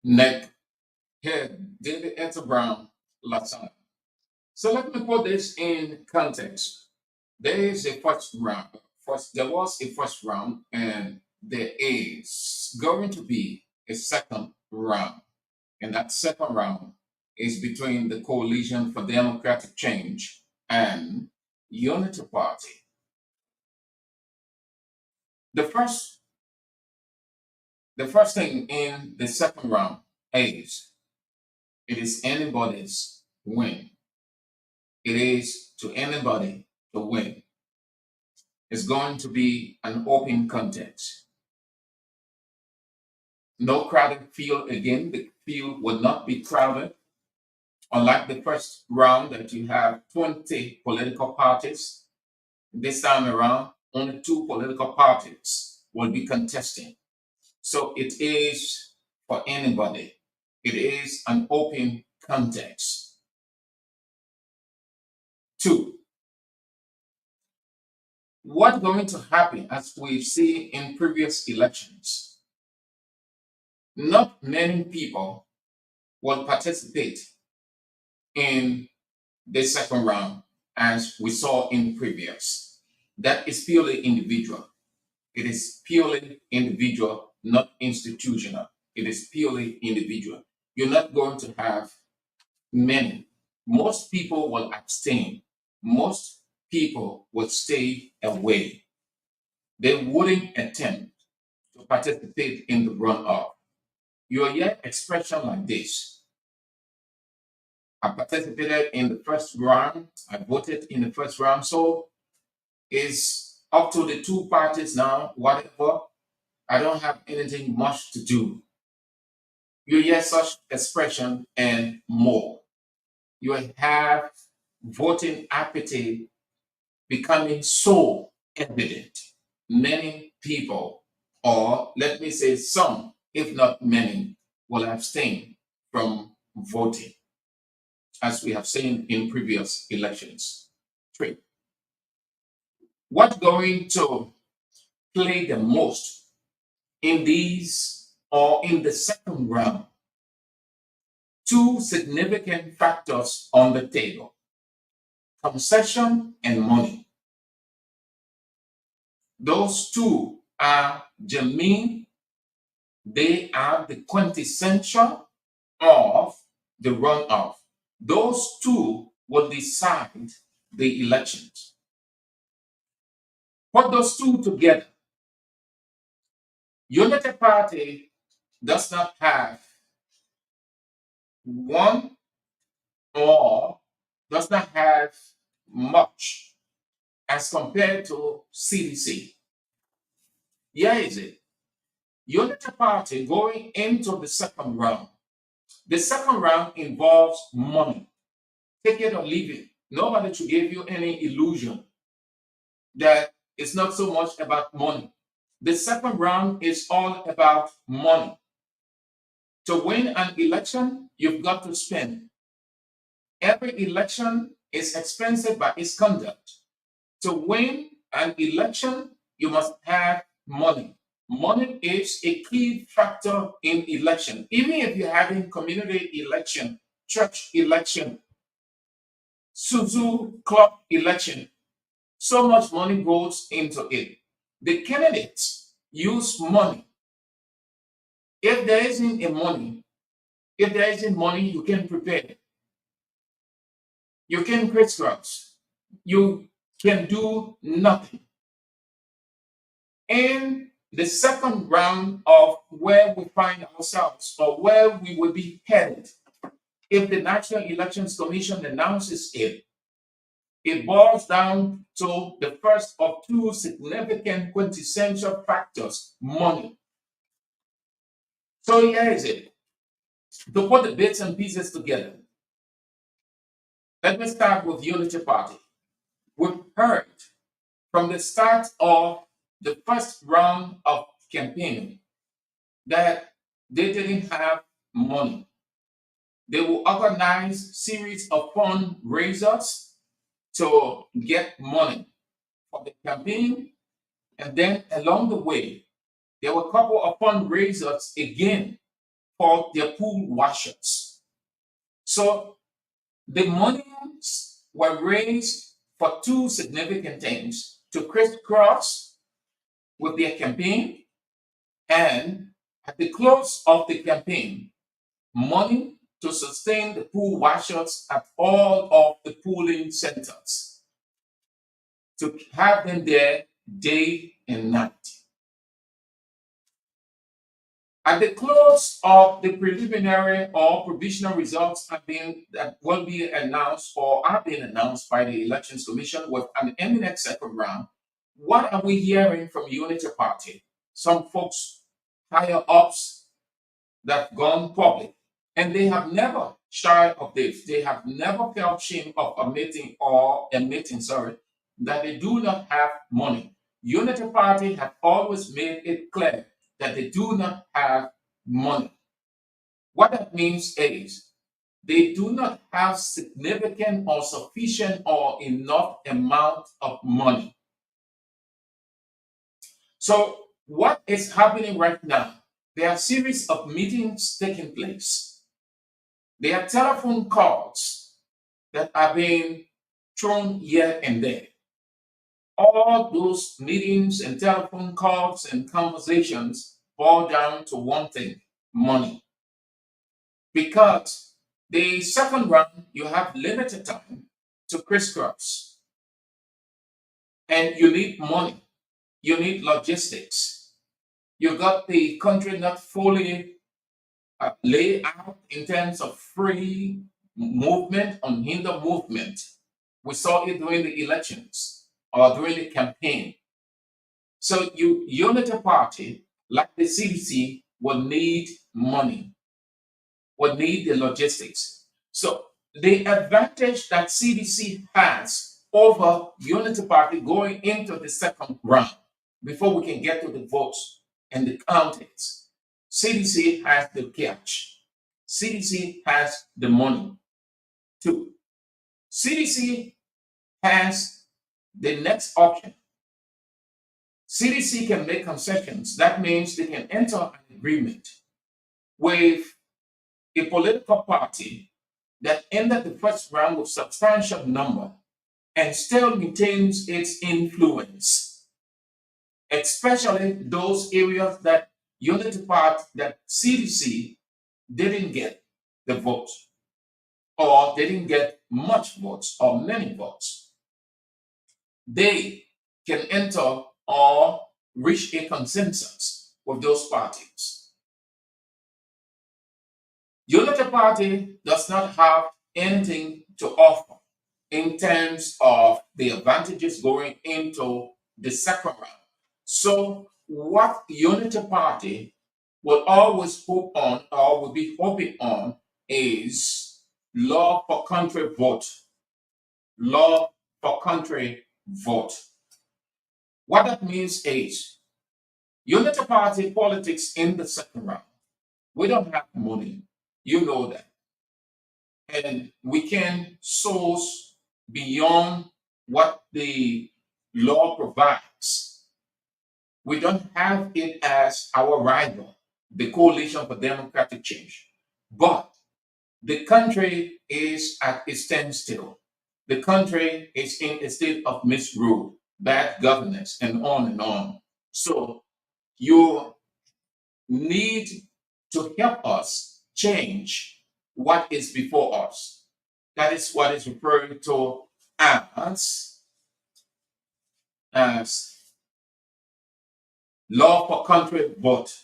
neck, head, David Etta Brown, Latana. So let me put this in context. There is a first round. There was a first round, and there is going to be a second round. And that second round is between the Coalition for Democratic Change and Unity Party. The first, the first thing in the second round is it is anybody's win. It is to anybody to win. It's going to be an open contest. No crowded field again. The field will not be crowded. Unlike the first round that you have 20 political parties, this time around, only 2 political parties will be contesting. So it is for anybody. It is an open contest. 2. What's going to happen as we've seen in previous elections? Not many people will participate in the second round as we saw in previous. That is purely individual. It is purely individual, not institutional. It is purely individual. You're not going to have many. Most people will abstain. Most people will stay away. They wouldn't attempt to participate in the runoff. You'll hear expression like this. I participated in the first round. I voted in the first round. So it's up to the 2 parties now, whatever. I don't have anything much to do. You hear such expression and more. You have voting apathy becoming so evident. Many people, or let me say some, if not many, will abstain from voting, as we have seen in previous elections. 3. What's going to play the most in these or in the second round? 2 significant factors on the table: concession and money. Those 2 are germane. They are the quintessential of the runoff. Those 2 will decide the elections. Put those 2 together. Unity Party does not have one or does not have much as compared to CDC. Here is it. Unity Party going into the second round. The second round involves money. Take it or leave it. Nobody should give you any illusion that it's not so much about money. The second round is all about money. To win an election, you've got to spend. Every election is expensive by its conduct. To win an election, you must have money. Money is a key factor in election. Even if you're having community election, church election, Suzu club election, so much money goes into it. The candidates use money. If there isn't money, you can prepare. You can crisscross. You can do nothing. In the second round of where we find ourselves or where we will be headed, if the National Elections Commission announces it, it boils down to the first of 2 significant quintessential factors: money. So here is it. To put the bits and pieces together, let me start with Unity Party. We've heard from the start of the first round of campaigning that they didn't have money. They will organize series of fundraisers to get money for the campaign, and then along the way, there were a couple of fundraisers again for their pool washers. So the monies were raised for two significant things: to crisscross with their campaign, and at the close of the campaign, money to sustain the pool washers at all of the pooling centers, to have them there day and night. At the close of the preliminary or provisional results that will be announced or are being announced by the Elections Commission with an imminent second round, what are we hearing from Unity Party? Some folks, higher ups, that have gone public, and they have never shied of this. They have never felt shame of admitting, that they do not have money. Unity Party have always made it clear that they do not have money. What that means is they do not have significant or sufficient or enough amount of money. So what is happening right now? There are a series of meetings taking place. There are telephone calls that are being thrown here and there. All those meetings and telephone calls and conversations boil down to one thing: money. Because the second round, you have limited time to crisscross. And you need money. You need logistics. You got the country not fully laid out in terms of free movement, unhindered movement. We saw it during the elections or during the campaign. So Unity Party, like the CDC, will need money, will need the logistics. So the advantage that CDC has over Unity Party going into the second round, before we can get to the votes and the countings, CDC has the cash. CDC has the money. Two, CDC has the next option. CDC can make concessions. That means they can enter an agreement with a political party that ended the first round with substantial number and still maintains its influence, especially those areas that Unity Party, that CDC didn't get the vote, or they didn't get much votes or many votes. They can enter or reach a consensus with those parties. Unity Party does not have anything to offer in terms of the advantages going into the second round. So what Unity Party will always hope on, or will be hoping on, is law for country vote. Law for country vote. What that means is Unity Party politics in the second round. We don't have money. You know that. And we can source beyond what the law provides. We don't have it as our rival, the Coalition for Democratic Change. But the country is at a standstill. The country is in a state of misrule, bad governance, and on and on. So you need to help us change what is before us. That is what is referred to as law for country vote.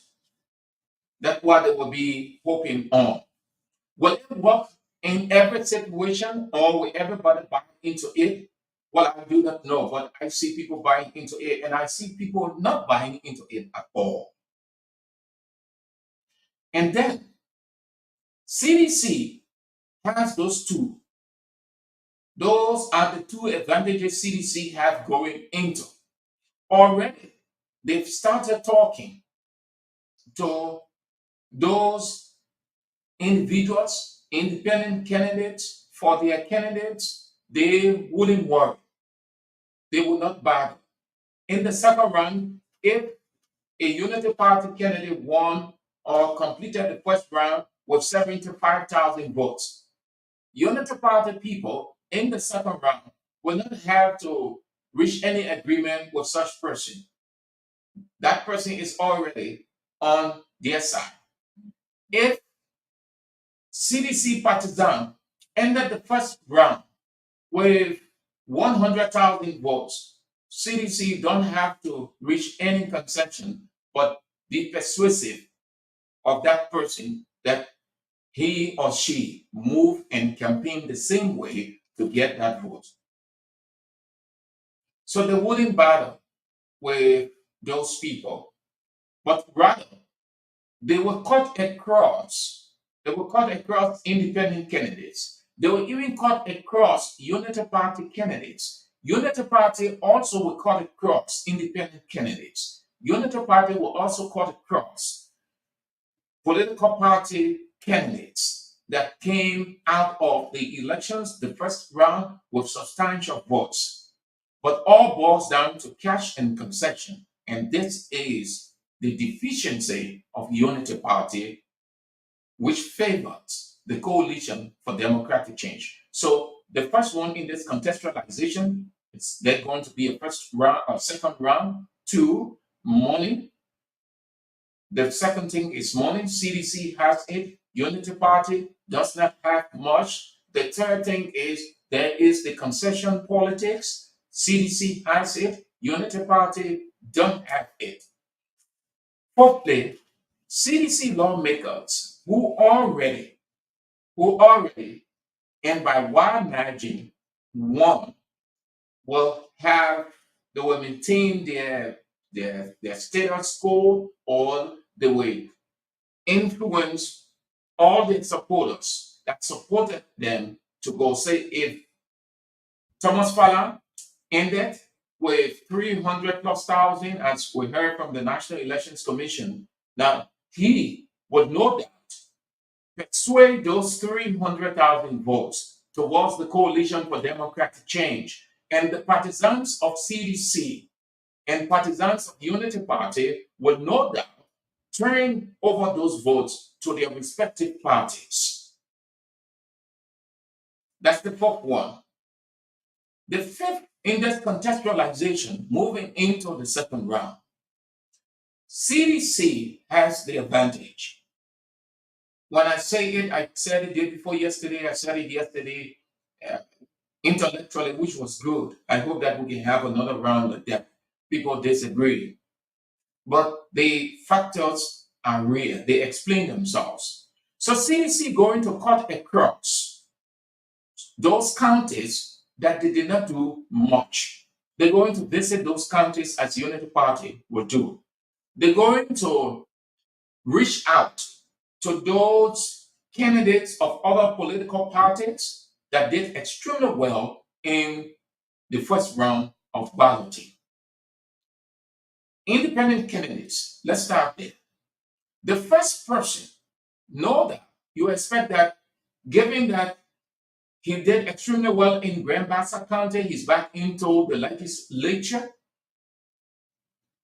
That's what they will be hoping on. Will it work in every situation, or will everybody buy into it? Well, I do not know, but I see people buying into it, and I see people not buying into it at all. And then CDC has those two. Those are the two advantages CDC have going into. Already, they've started talking to those individuals, independent candidates, for their candidates. They wouldn't worry. They will not bother. In the second round, if a Unity Party candidate won or completed the first round with 75,000 votes. Unity Party people in the second round will not have to reach any agreement with such person. That person is already on their side. If CDC partisan ended the first round with 100,000 votes, CDC don't have to reach any concession, but be persuasive of that person that he or she move and campaign the same way to get that vote. So they wouldn't battle with those people, but rather they will cut across. They will cut across independent candidates. They will even cut across Unity Party candidates. Unity Party also will cut across independent candidates. Unity Party will also cut across political party candidates that came out of the elections, the first round, with substantial votes. But all boils down to cash and concession. And this is the deficiency of Unity Party, which favors the Coalition for Democratic Change. So the first one in this contextualization, it's they're going to be a first round or second round. Two, money. The second thing is money. CDC has it. Unity Party does not have much. The third thing is there is the concession politics. CDC has it. Unity Party don't have it. Fourthly, CDC lawmakers who already, and by wide margin, won, they will maintain their status quo, or they will influence all the supporters that supported them to go. Say if Thomas Fallon ended with 300 plus thousand, as we heard from the National Elections Commission, now he would no doubt persuade those 300,000 votes towards the Coalition for Democratic Change. And the partisans of CDC and partisans of Unity Party will no doubt turn over those votes to their respective parties. That's the fourth one. The fifth in this contextualization, moving into the second round, CDC has the advantage. When I say it, I said it day before yesterday, I said it yesterday intellectually, which was good. I hope that we can have another round like that. People disagree. But the factors are real. They explain themselves. So CDC going to cut across those counties that they did not do much. They're going to visit those counties as Unity Party will do. They're going to reach out to those candidates of other political parties that did extremely well in the first round of balloting. Independent candidates, let's start there. The first person, know that you expect that, given that he did extremely well in Grand Bassa County, he's back into the legislature,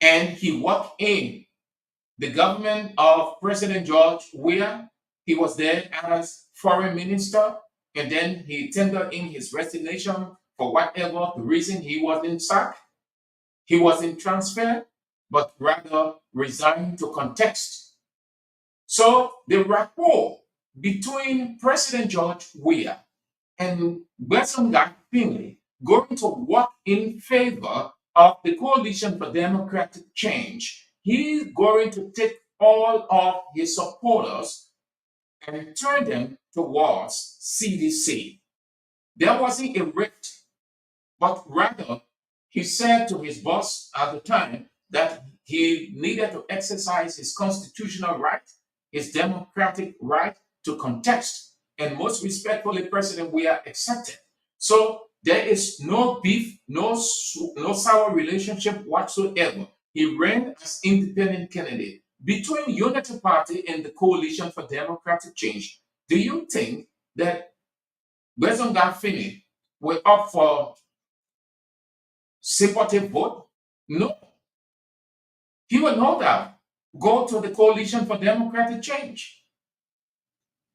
and he worked in the government of President George Weah. He was there as foreign minister, and then he tendered in his resignation for whatever the reason. He wasn't sacked, he wasn't transferred, but rather resigned to contest. So the rapport between President George Weah and Gbesonga Finley going to work in favor of the Coalition for Democratic Change. He's going to take all of his supporters and turn them towards CDC. There wasn't a rift, but rather he said to his boss at the time that he needed to exercise his constitutional right, his democratic right to contest. And most respectfully, President Weah accepted. So there is no beef, no sour relationship whatsoever. He ran as independent candidate between Unity Party and the Coalition for Democratic Change. Do you think that Gbesonga Finley were up for sympathy vote? No. He will know that go to the Coalition for Democratic Change.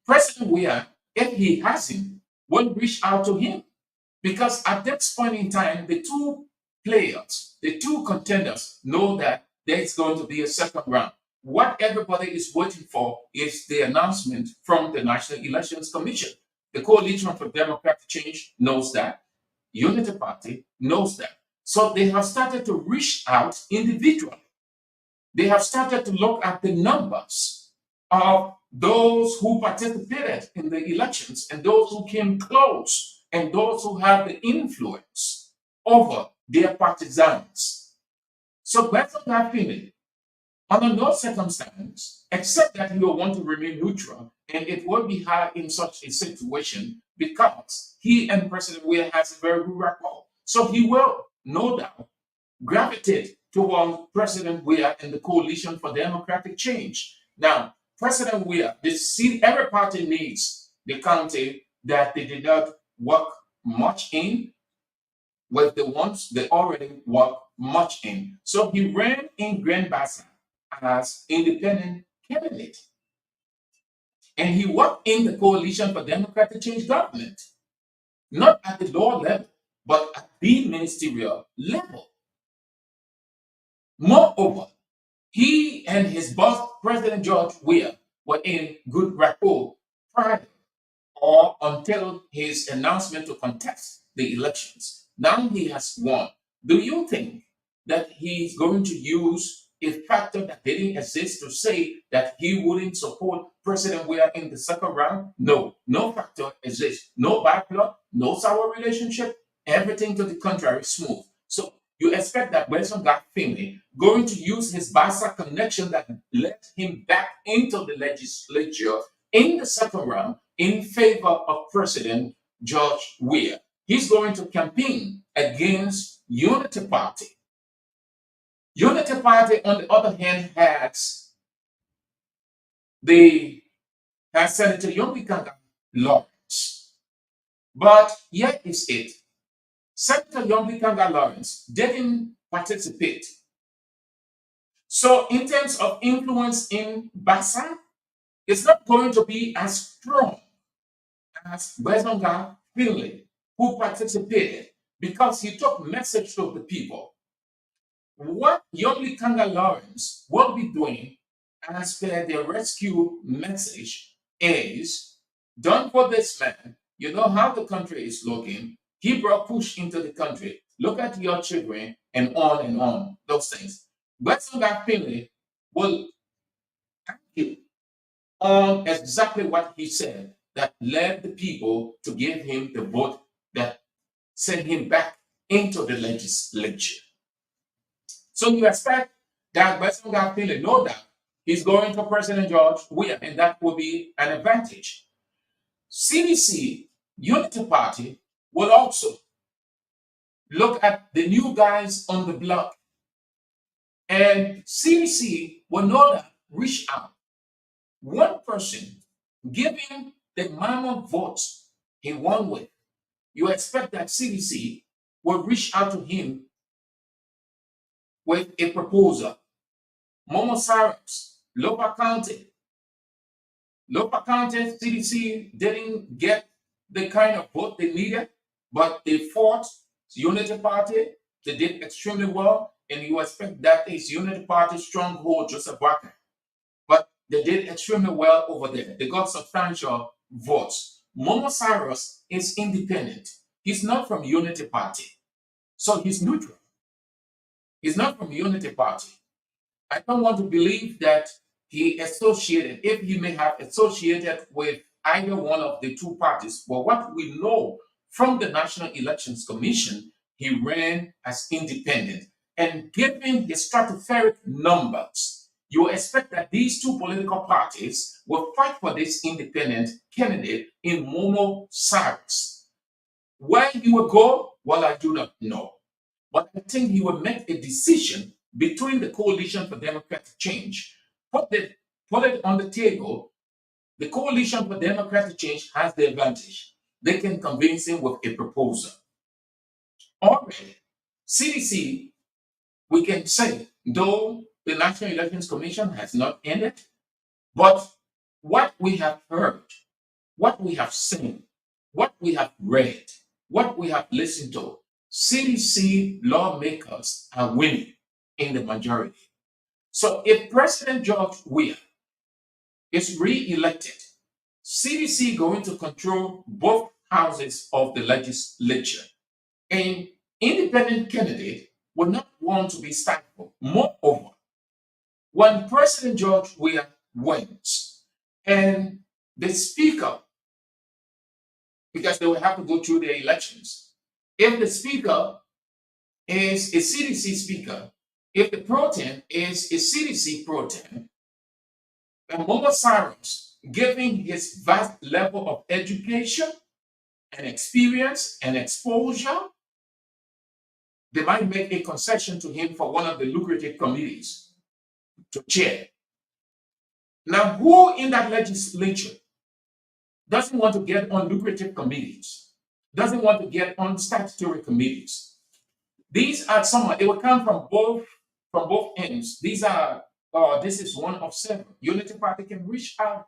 President Weah, if he hasn't, will reach out to him. Because at this point in time, the two players, the two contenders know that there's going to be a second round. What everybody is waiting for is the announcement from the National Elections Commission. The Coalition for Democratic Change knows that. Unity Party knows that. So they have started to reach out individually. They have started to look at the numbers of those who participated in the elections and those who came close and those who have the influence over their partisans. So based on that feeling, under no circumstance, except that he will want to remain neutral, and it will be hard in such a situation because he and President Weah has a very good rapport. So he will, no doubt, gravitate toward President Weah and the Coalition for Democratic Change. Now, President Weah, every party needs the county that they did not work much in with the ones they already work much in. So he ran in Grand Bassa as independent candidate. And he worked in the Coalition for Democratic Change government, not at the lower level, but at the ministerial level. Moreover, he and his boss, President George Weah, were in good rapport prior or until his announcement to contest the elections. Now he has won. Do you think that he's going to use a factor that didn't exist to say that he wouldn't support President Weah in the second round? No, no factor exists. No bad blood, no sour relationship, everything to the contrary, smooth. So you expect that Wilson Gap Finley going to use his Bassa connection that led him back into the legislature in the second round in favor of President George Weah. He's going to campaign against Unity Party. Unity Party, on the other hand, has Senator Yombikanga Lawrence. But here is it. Senator Yombikanga Lawrence didn't participate. So in terms of influence in Bassa, it's not going to be as strong as Bezonga Finley, who participated because he took message to the people. What Yombikanga Lawrence will be doing as per the rescue message is, don't for this man. You know how the country is looking. He brought push into the country. Look at your children and on, those things. Bezonga Finley will argue on exactly what he said that led the people to give him the vote that sent him back into the legislature. So you expect that Bezonga Finley, no doubt, he's going to President George Weah, and that will be an advantage. CDC, Unity Party, will also look at the new guys on the block, and CDC will know that reach out. One person giving the minimum votes he won with, you expect that CDC will reach out to him with a proposal. Momo Cyrus, Lopa County. Lopa County CDC didn't get the kind of vote they needed, but they fought Unity Party. They did extremely well, and you expect that is Unity Party stronghold, Joseph Walker. But they did extremely well over there. They got substantial votes. Momo Cyrus is independent. He's not from Unity Party. So he's neutral. He's not from Unity Party. I don't want to believe that he associated, if he may have associated with either one of the two parties. But what we know from the National Elections Commission, he ran as independent. And given his stratospheric numbers, you expect that these two political parties will fight for this independent candidate in Momo Cyrus. Where he will go, well, I do not know. But I think he will make a decision between the Coalition for Democratic Change. Put it on the table. The Coalition for Democratic Change has the advantage. They can convince him with a proposal. Already, CDC, we can say, though The National Elections Commission has not ended. But what we have heard, what we have seen, what we have read, what we have listened to, CDC lawmakers are winning in the majority. So if President George Weah is re-elected, CDC going to control both houses of the legislature. An independent candidate will not want to be stifled. Moreover, when President George Weah wins and the speaker, because they will have to go through the elections, if the speaker is a CDC speaker, if the pro-tem is a CDC pro-tem, and Momo Cyrus, given his vast level of education and experience and exposure, they might make a concession to him for one of the lucrative committees to chair. Now, who in that legislature doesn't want to get on lucrative committees, doesn't want to get on statutory committees? These are some, it will come from both ends. These are, this is one of seven. Unity Party can reach out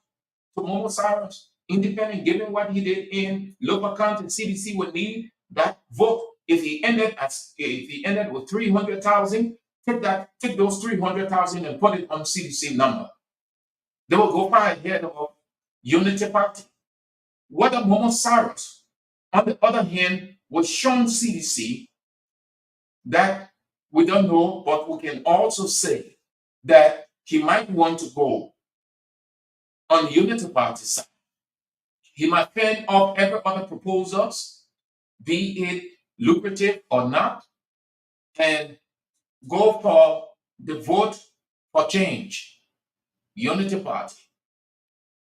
to Momo Cyrus, independent, given what he did in local county. CDC would need that vote. If he ended with 300,000, take those 300,000 and put it on CDC number. They will go far ahead of Unity Party. Whether Momo Cyrus, on the other hand, was shown CDC, that we don't know, but we can also say that he might want to go on the Unity Party side. He might fend off every other proposals, be it lucrative or not, and go for the vote for change, Unity Party.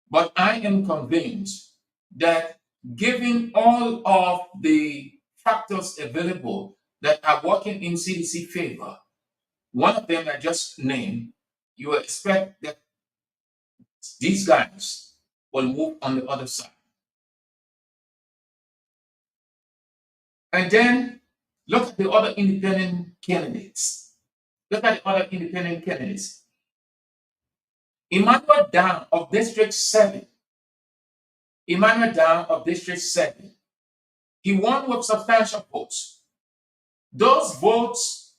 But I am convinced that given all of the factors available that are working in CDC favor, one of them I just named, you expect that these guys will move on the other side. And then look at the other independent candidates. Look at the other independent candidates. Emmanuel Down of District 7. Emmanuel Down of District 7. He won with substantial votes. Those votes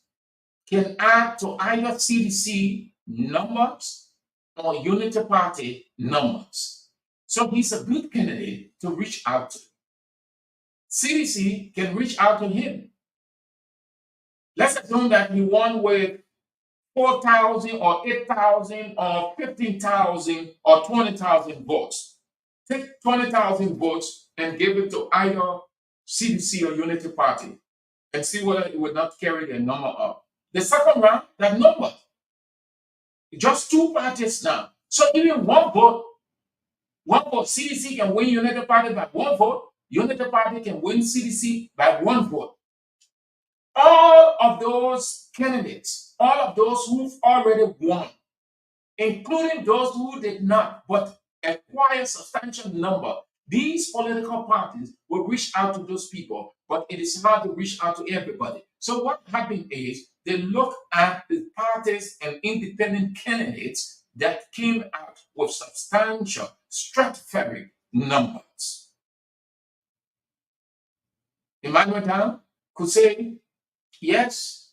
can add to either CDC numbers or Unity Party numbers. So he's a good candidate to reach out to. CDC can reach out to him. Let's assume that he won with 4,000 or 8,000 or 15,000 or 20,000 votes. Take 20,000 votes and give it to either CDC or Unity Party and see whether it would not carry their number up. The second round, that number, just two parties now. So even one vote, CDC can win Unity Party by one vote. Unity Party can win CDC by one vote. All of those candidates, all of those who've already won, including those who did not, but acquire substantial number, these political parties will reach out to those people, but it is hard to reach out to everybody. So what happened is they look at the parties and independent candidates that came out with substantial stratospheric numbers. Emmanuel Down could say, yes,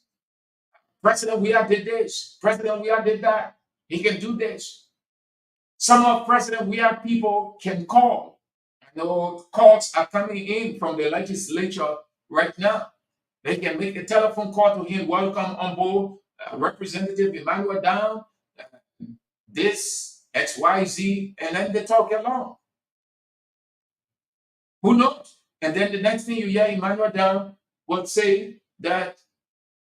President Weah did this, President Weah did that, he can do this. Some of President Weah people can call. I know calls are coming in from the legislature right now. They can make a telephone call to him, welcome on board, Representative Emmanuel Down, this XYZ, and then they talk along. Who knows? And then the next thing you hear, Emmanuel Down will say that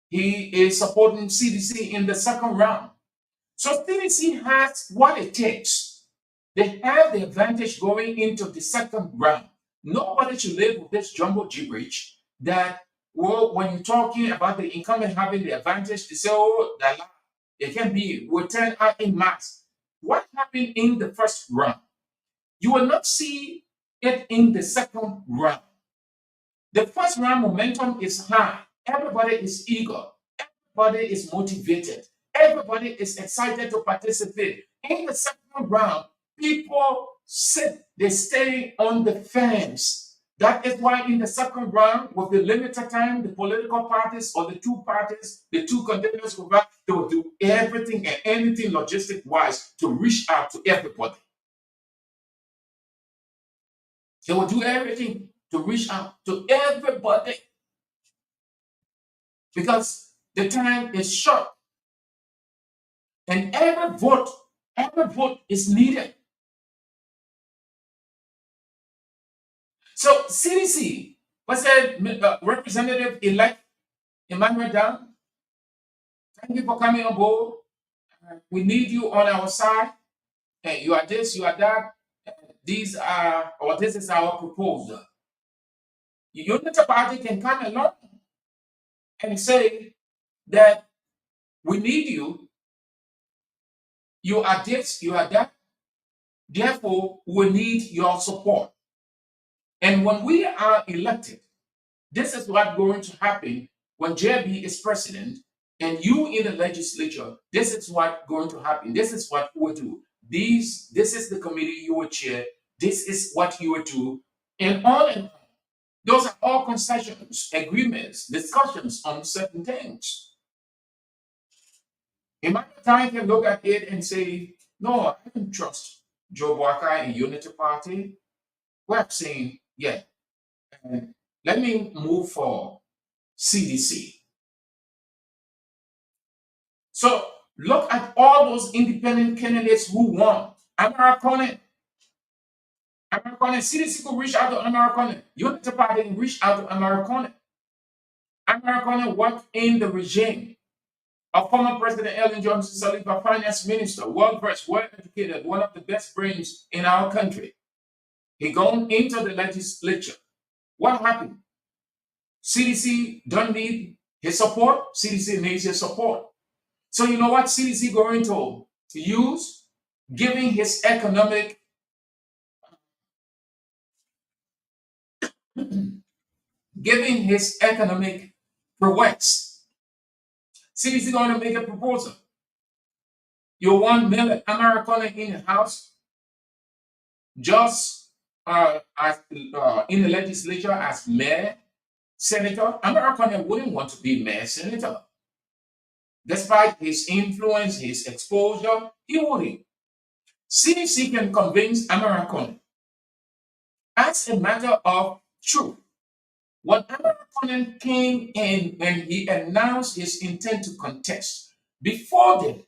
he is supporting CDC in the second round. So CDC has what it takes. They have the advantage going into the second round. Nobody should live with this jumbo gibberish that, well, when you're talking about the incumbent having the advantage, they say, oh, it can be, will turn out in mass. What happened in the first round? You will not see it in the second round. The first round momentum is high. Everybody is eager. Everybody is motivated. Everybody is excited to participate. In the second round, people they stay on the fence. That is why in the second round, with the limited time, the political parties or the two parties, the two contenders, they will do everything and anything logistic wise to reach out to everybody. They will do everything to reach out to everybody because the time is short and every vote is needed. So CDC, what's that Representative elect Emmanuel Down? Thank you for coming on board. We need you on our side. Hey, you are this, you are that. This is our proposal. Your unity party can come along and say that we need you. You are this, you are that. Therefore, we need your support. And when we are elected, this is what's going to happen when JB is president and you in the legislature. This is what's going to happen. This is what we do. This is the committee you will chair. This is what you will do. And all in all, those are all concessions, agreements, discussions on certain things. In my time, can look at it and say, no, I don't trust Joe Walker and Unity Party. We're saying, yeah, and let me move for CDC. So look at all those independent candidates who won. Americone, CDC could reach out to Americone. Unity Party can reach out to Americone. Americone worked in the regime of former President Ellen Johnson Sirleaf, a finance minister, well-versed, well-educated, one of the best brains in our country. He gone into the legislature. What happened? CDC don't need his support. CDC needs his support. So you know what CDC going to use? Giving his economic prowess. CDC going to make a proposal. You want Miller Americana in the House, just as in the legislature as mayor, senator. Americana wouldn't want to be mayor, senator. Despite his influence, his exposure, he wouldn't. CDC can convince Americana. As a matter of truth, when Americana came in and he announced his intent to contest, before then,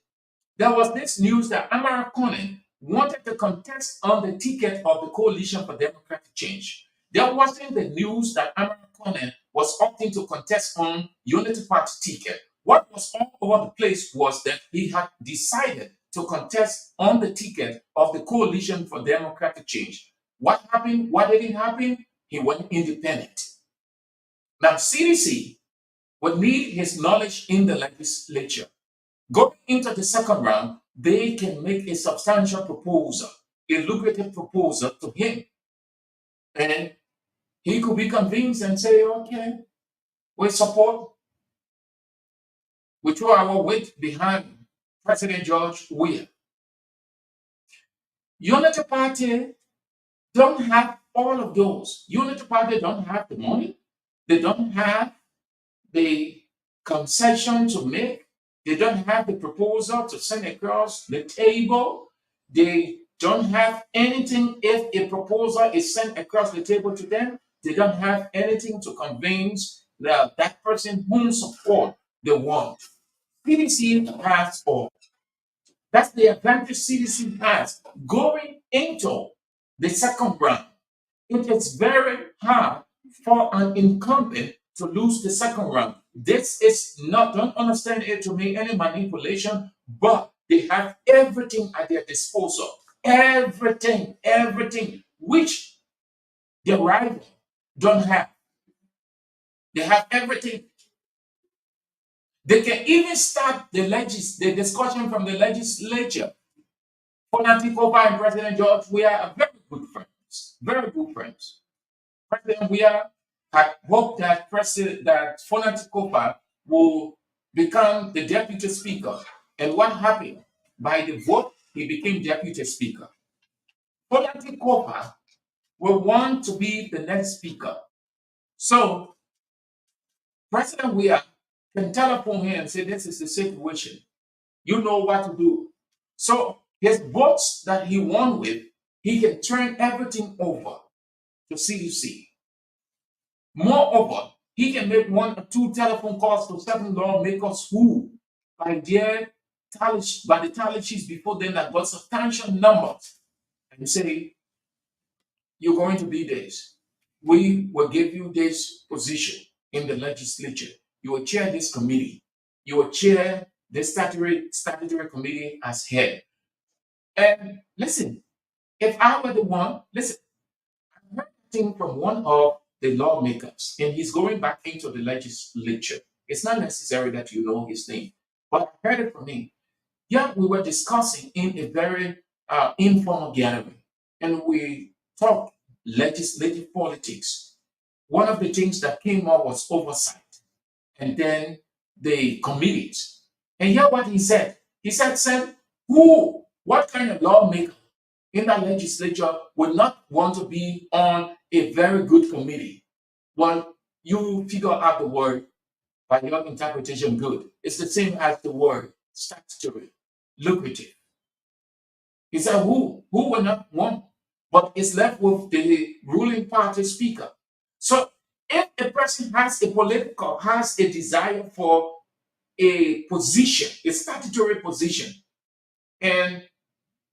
there was this news that Americana wanted to contest on the ticket of the Coalition for Democratic Change. There wasn't the news that Americana was opting to contest on Unity Party ticket. What was all over the place was that he had decided to contest on the ticket of the Coalition for Democratic Change. What happened? What didn't happen? He went independent. Now, CDC would need his knowledge in the legislature. Going into the second round, they can make a substantial proposal, a lucrative proposal to him. And he could be convinced and say, okay, we support, we throw our weight behind President George Weah. Unity Party don't have all of those. Unity Party don't have the money. They don't have the concession to make. They don't have the proposal to send across the table. They don't have anything. If a proposal is sent across the table to them, they don't have anything to convince that person whom support they want. CDC has all. That's the advantage CDC has going into the second round. It is very hard for an incumbent to lose the second round. This is not, don't understand it to make any manipulation, but they have everything at their disposal. Everything, which the rival don't have. They have everything. They can even start the discussion from the legislature. Fonati Kopa and President George Weah are very good friends. Very good friends. President Weah had hoped that Fonati Kopa will become the deputy speaker And what happened? By the vote, he became deputy speaker. Polity Kopa will want to be the next speaker. So President Weah can telephone him and say, this is the situation. You know what to do. So his votes that he won with, he can turn everything over to CDC. Moreover, he can make 1 or 2 telephone calls to certain lawmakers who, by the tally sheets before then, that got substantial numbers, and say, you're going to be this. We will give you this position in the legislature. You will chair this committee. You will chair the statutory committee as head. And listen, if I were the one, listen, I heard a thing from one of the lawmakers, and he's going back into the legislature. It's not necessary that you know his name, but I heard it from him. Yeah, we were discussing in a very informal gathering, and we talked legislative politics. One of the things that came up was oversight, and then the committees. And hear what he said. He said, what kind of lawmaker in that legislature would not want to be on a very good committee? Well, you figure out the word by your interpretation good. It's the same as the word statutory, lucrative. He said, who will not want? But it's left with the ruling party speaker. So if a person has a desire for a position, a statutory position, and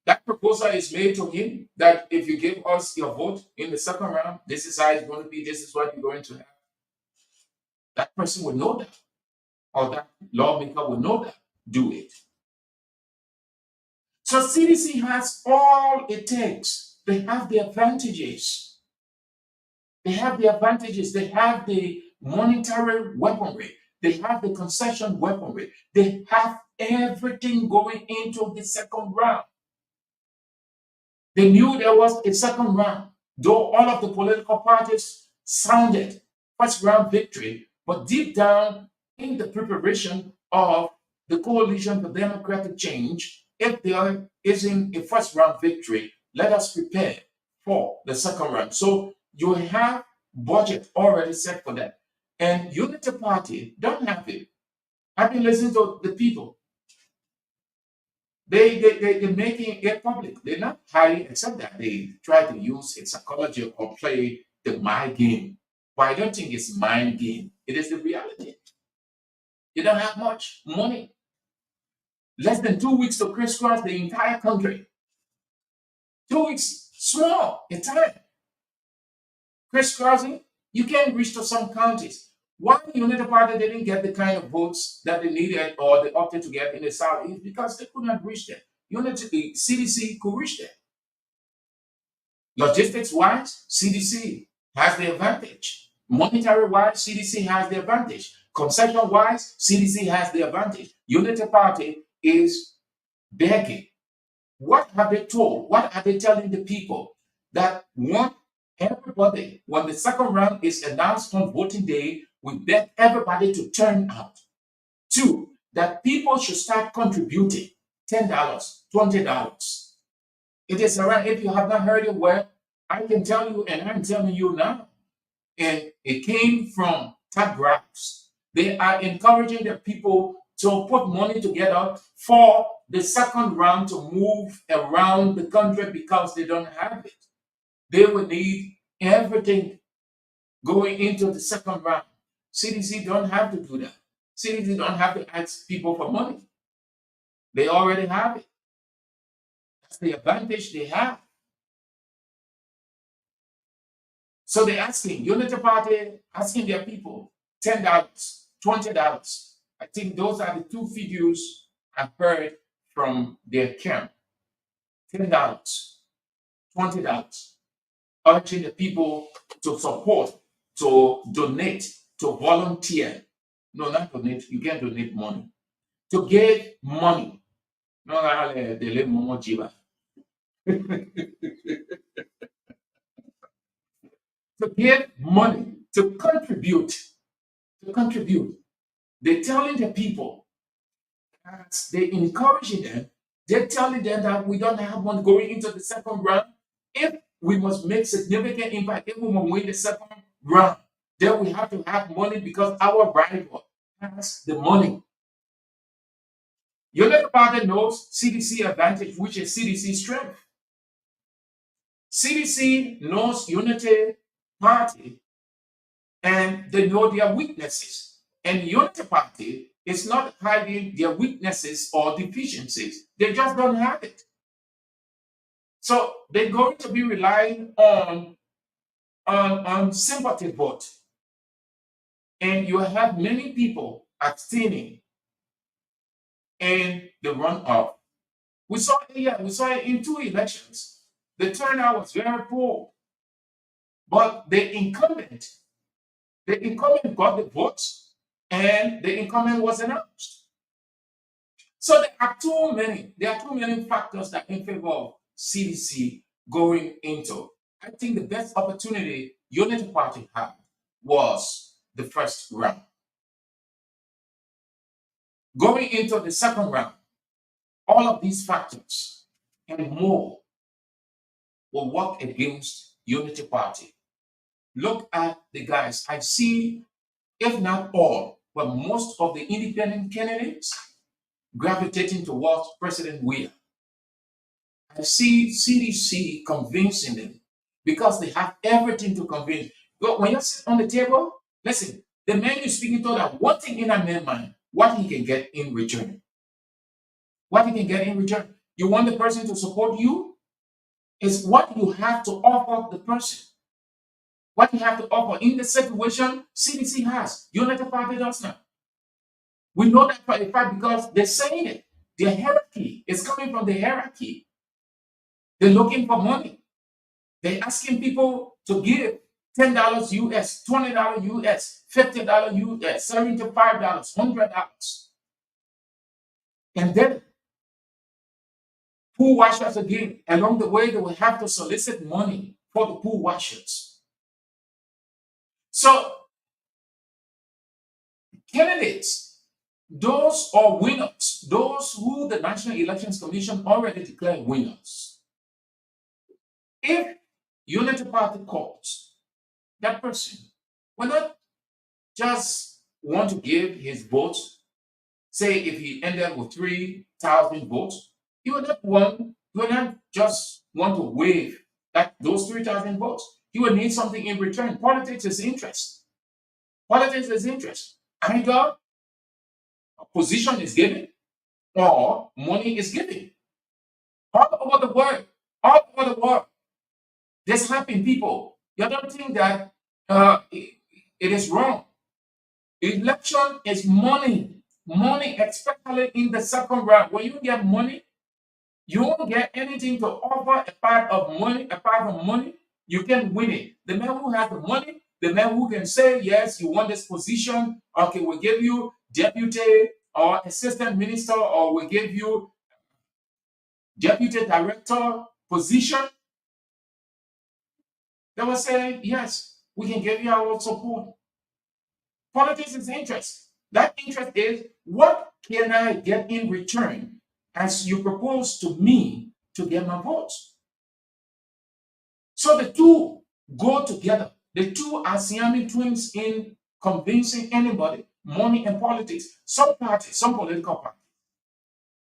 that proposal is made to him that if you give us your vote in the second round, this is how it's going to be, this is what you're going to have. That person will know that, or that lawmaker will know that, do it. So CDC has all it takes. They have the advantages. They have the advantages. They have the monetary weaponry. They have the concession weaponry. They have everything going into the second round. They knew there was a second round, though all of the political parties sounded first round victory, but deep down in the preparation of the Coalition for Democratic Change, if there isn't a first round victory, let us prepare for the second round. So you have budget already set for that. And Unity Party don't have it. I've been listening to the people. They're making it public. They're not hiding, except that they try to use its psychology or play the mind game. But I don't think it's mind game. It is the reality. They don't have much money. Less than 2 weeks to crisscross the entire country. 2 weeks, small in time. Crisscrossing, you can't reach to some counties. Why the Unity Party didn't get the kind of votes that they needed or they opted to get in the South is because they could not reach them. The CDC could reach them. Logistics-wise, CDC has the advantage. Monetary-wise, CDC has the advantage. Concession-wise, CDC has the advantage. Unity Party is begging. What have they told? What are they telling the people? That one, everybody, when the second round is announced on voting day, we beg everybody to turn out. 2, that people should start contributing $10, $20. It is around, if you have not heard it well, I can tell you, and I'm telling you now. And it came from Tab Graphs. They are encouraging the people to put money together for the second round to move around the country because they don't have it. They will need everything going into the second round. CDC don't have to do that. CDC don't have to ask people for money. They already have it. That's the advantage they have. So they're asking, Unity Party asking their people $10, $20. I think those are the 2 figures I've heard from their camp. $10, $20. Urging the people to support, to donate, to volunteer. No, not donate. You can't donate money. To give money. No, they live more jiba. To give money, to contribute. They're telling the people as they encouraging them, they're telling them that we don't have money going into the second round. If we must make significant impact, if we must win the second round, then we have to have money because our rival has the money. Unity Party knows CDC advantage, which is CDC strength. CDC knows Unity Party and they know their weaknesses. And Unity Party is not hiding their weaknesses or deficiencies. They just don't have it. So they're going to be relying on sympathy vote. And you have many people abstaining in the runoff. We saw it in 2 elections. The turnout was very poor. But the incumbent got the votes and the incumbent was announced. So there are too many factors that in favor of CDC going into. I think the best opportunity Unity Party had was the first round. Going into the second round, all of these factors and more will work against Unity Party. Look at the guys. I see, if not all, but most of the independent candidates gravitating towards President Weah. I see CDC convincing them because they have everything to convince. But when you sit on the table, listen, the man you're speaking to, that one thing in that man's mind, what he can get in return. What he can get in return. You want the person to support you? Is what you have to offer the person. What you have to offer in the situation CDC has. Unity Party does not. We know that for a fact because they're saying it. Their hierarchy is coming from the hierarchy. They're looking for money. They're asking people to give $10 US, $20 US, $50 US, $75, $100. And then pool washers again. Along the way, they will have to solicit money for the pool washers. So candidates, those are winners, those who the National Elections Commission already declared winners. If Unity Party calls that person, will not just want to give his votes, say if he ended with 3,000 votes, he will not just want to waive those 3,000 votes. He will need something in return. Politics is interest. Politics is interest. Either a position is given or money is given. All over the world, all over the world, this happens, people. You don't think that it is wrong. Election is money. Money, especially in the second round. When you get money, you won't get anything to offer apart from money. You can win it. The man who has the money, the man who can say, yes, you want this position, okay, we'll give you deputy or assistant minister, or we'll give you deputy director position. They will say, yes, we can give you our support. Politics is interest. That interest is, what can I get in return as you propose to me to get my votes? So the two go together. The two are Siamese twins in convincing anybody, money and politics. Some parties, some political parties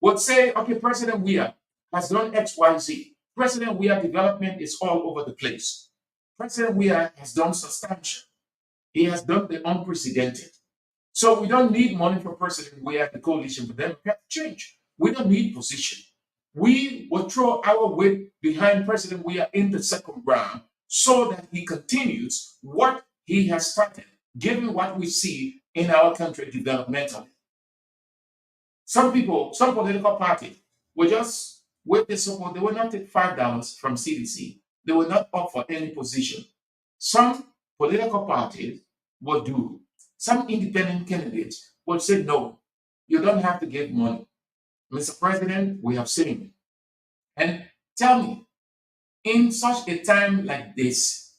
would say, okay, President Weah has done X, Y, Z. President Weah development is all over the place. President Weah has done substantial. He has done the unprecedented. So we don't need money for President Weah, the coalition for Democrat change. We don't need position. We will throw our weight behind President Weah in the second round so that he continues what he has started, given what we see in our country developmentally. Some people, some political parties will just with the support. They will not take $5 from CDC. They will not offer any position. Some political parties will do. Some independent candidates will say, no, you don't have to give money. Mr. President, we have seen. And tell me, in such a time like this,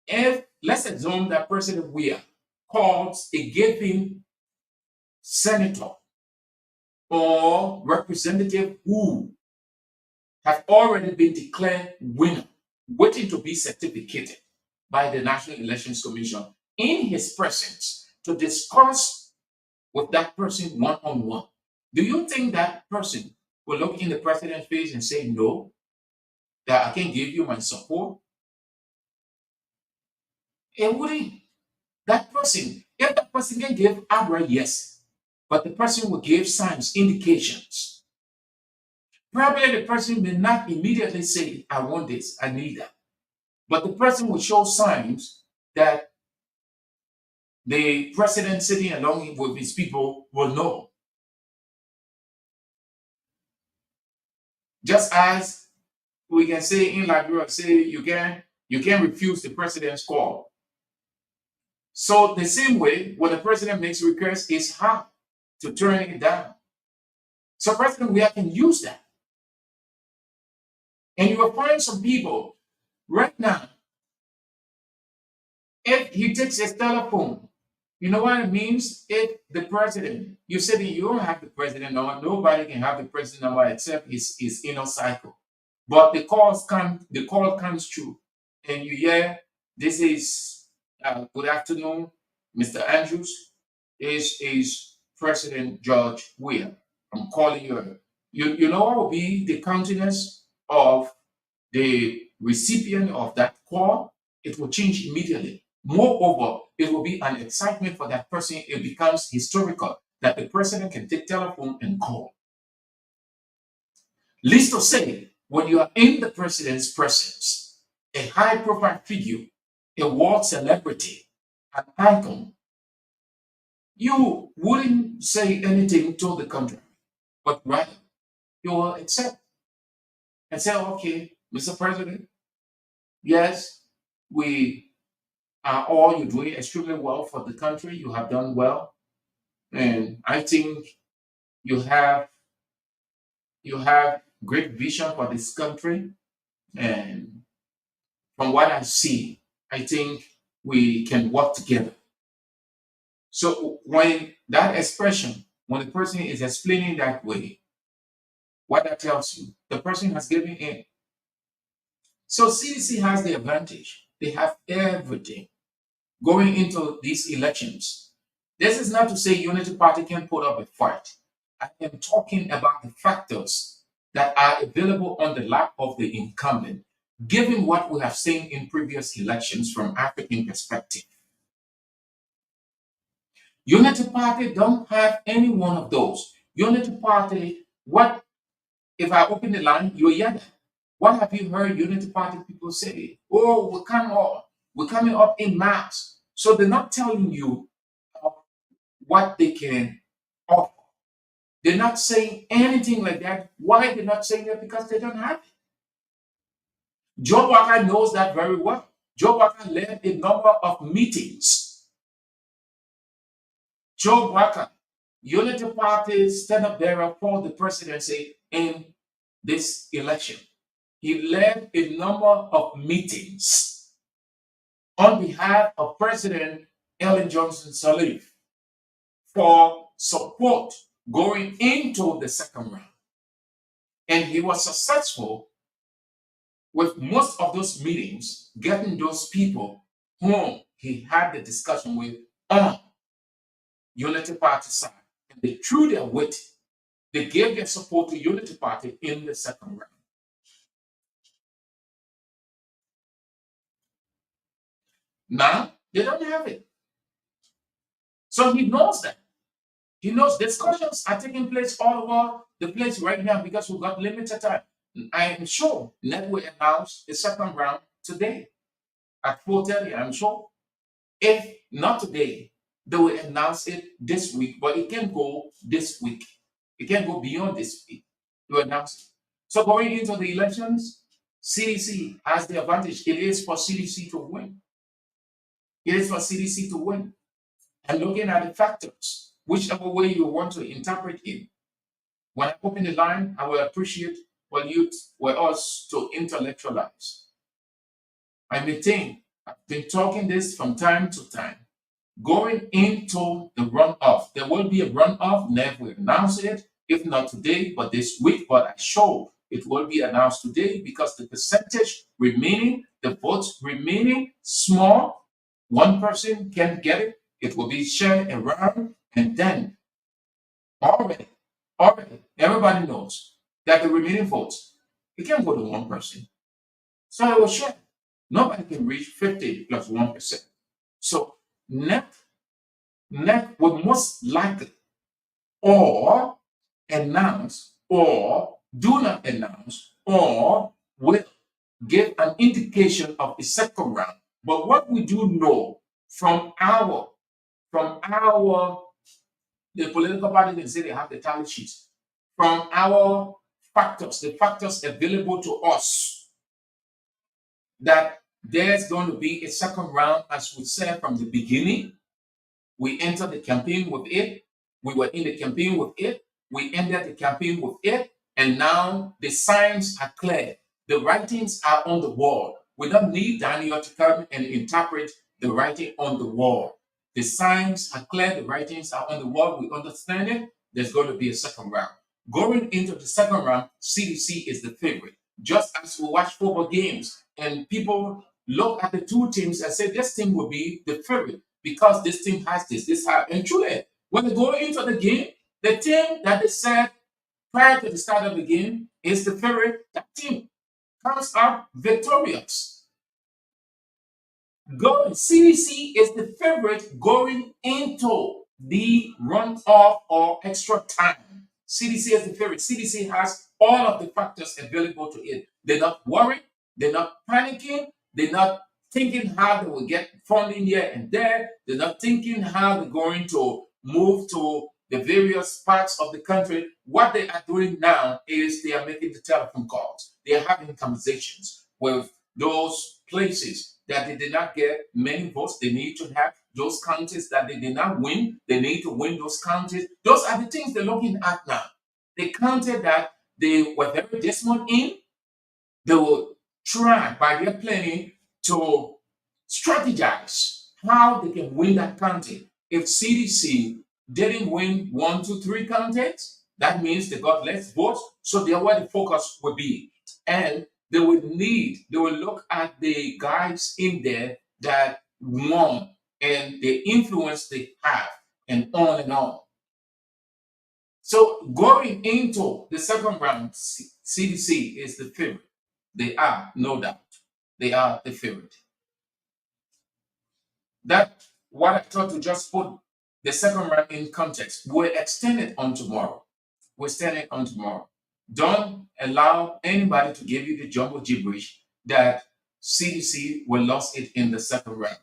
if let's assume that President Weah calls a gaping senator or representative who have already been declared winner, waiting to be certificated by the National Elections Commission in his presence to discuss with that person one-on-one. Do you think that person will look in the president's face and say, no, that I can give you my support? It wouldn't. That person, if that person can give outright yes, but the person will give signs, indications. Probably the person may not immediately say, I want this, I need that. But the person will show signs that the president sitting along with his people will know. Just as we can say in Liberia, say you can refuse the president's call. So the same way, when the president makes a request, it's hard to turn it down. So President we can use that. And you will find some people right now, if he takes his telephone, you know what it means? If the president, you said that you don't have the president number, nobody can have the president number except his inner cycle. But the call comes through, and you hear, this is good afternoon, Mr. Andrews. This is President George Weah. I'm calling you. You know what will be the countenance of the recipient of that call? It will change immediately. Moreover, it will be an excitement for that person. It becomes historical that the president can take telephone and call. Least to say, when you are in the president's presence, a high-profile figure, a world celebrity, an icon, you wouldn't say anything to the contrary, but rather you will accept and say, okay, Mr. President, yes, we are all, you're doing extremely well for the country. You have done well. And I think you have great vision for this country. And from what I see, I think we can work together. So when that expression, when the person is explaining that way, what that tells you, the person has given in. So CDC has the advantage. They have everything going into these elections. This is not to say Unity Party can put up a fight. I am talking about the factors that are available on the lap of the incumbent, given what we have seen in previous elections from African perspective. Unity Party don't have any one of those. Unity Party, what if I open the line, you hear that? What have you heard Unity Party people say? Oh, we're coming up in mass. So they're not telling you what they can offer. They're not saying anything like that. Why they're not saying that? Because they don't have it. Joe Walker knows that very well. Joe Walker led a number of meetings. Joe Walker, Unity Party stand-up bearer for the presidency in this election. He led a number of meetings on behalf of President Ellen Johnson Sirleaf for support going into the second round. And he was successful with most of those meetings, getting those people whom he had the discussion with on Unity Party side. And they threw their weight. They gave their support to Unity Party in the second round. Now, they don't have it. So he knows that. He knows discussions are taking place all over the place right now because we've got limited time. I am sure NET will announce the second round today at 4:30. I'm sure. If not today, they will announce it this week, but it can go this week. It can go beyond this week to announce it. So going into the elections, CDC has the advantage. It is for CDC to win. It is for CDC to win. And looking at the factors, whichever way you want to interpret it. When I open the line, I will appreciate for you for us to intellectualize. I maintain, I've been talking this from time to time. Going into the runoff, there will be a runoff, never announce it. if not today, but this week. But I show it will be announced today because the percentage remaining, the votes remaining small, one person can get it. It will be shared around, and then already, already, everybody knows that the remaining votes, it can go to one person. So it will share. Nobody can reach 50 plus 1%. So net will most likely or announce or do not announce or will give an indication of a second round. But what we do know from our the political parties, they say they have the tally sheets. From our factors, the factors available to us, that there's going to be a second round, as we said from the beginning. We entered the campaign with it. We were in the campaign with it. We ended the campaign with it. And now the signs are clear. The writings are on the wall. We don't need Daniel to come and interpret the writing on the wall. The signs are clear. The writings are on the wall. We understand it. There's going to be a second round. Going into the second round, CDC is the favorite. Just as we watch football games and people look at the two teams and say this team will be the favorite because this team has this has. And truly, when they go into the game, the team that they said prior to the start of the game is the favorite, that team comes out victorious. CDC is the favorite going into the runoff or extra time. CDC is the favorite. CDC has all of the factors available to it. They're not worried. They're not panicking. They're not thinking how they will get funding here and there. They're not thinking how they're going to move to the various parts of the country. What they are doing now is they are making the telephone calls. They are having conversations with those places that they did not get many votes. They need to have those counties that they did not win. They need to win those counties. Those are the things they're looking at now. The county that they were very dismal in, they will try by their planning to strategize how they can win that county. If CDC didn't win 1, 2, 3 counties, that means they got less votes. So they're where the focus will be. And they will look at the guys in there that won and the influence they have, and on and on. So going into the second round, CDC is the favorite. They are, no doubt. They are the favorite. That what I thought to just put the second round in context. We'll extend it on tomorrow. We'll extend it on tomorrow. Don't allow anybody to give you the jumbo gibberish that CDC will lose it in the second round.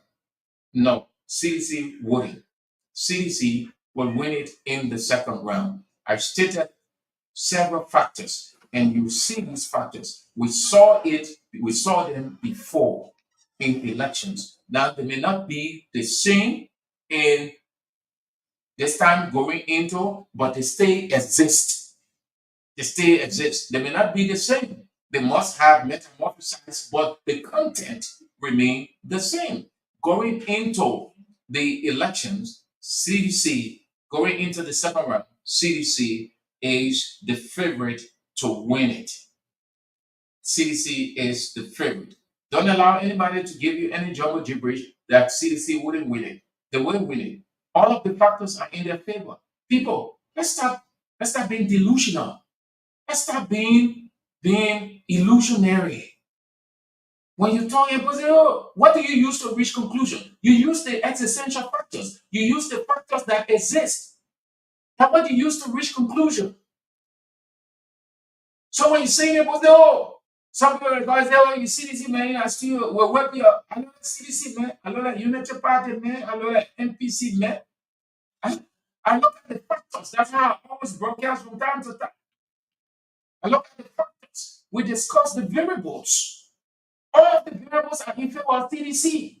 No, CDC wouldn't. CDC will win it in the second round. I've stated several factors, and you see these factors. We saw them before in elections. Now they may not be the same in this time going into, but they still exist. They still exist. They may not be the same. They must have metamorphosized, but the content remain the same. Going into the elections, CDC, going into the second round, CDC is the favorite to win it. CDC is the favorite. Don't allow anybody to give you any jumbo gibberish that CDC wouldn't win it. They will win it. All of the factors are in their favor. People, let's stop being delusional. Let's stop being illusionary. When you talk about, oh, what do you use to reach conclusion? You use the existential factors. You use the factors that exist. How what do you use to reach conclusion? So when you say about, oh, some people guys say, oh, you CDC man, I still will work here. I know that CDC man, I know that Unity Party man, I know that NPC man. I look at the factors. That's how I always broadcast from time to time. I look at the factors. We discuss the variables. All of the variables are in favor of CDC.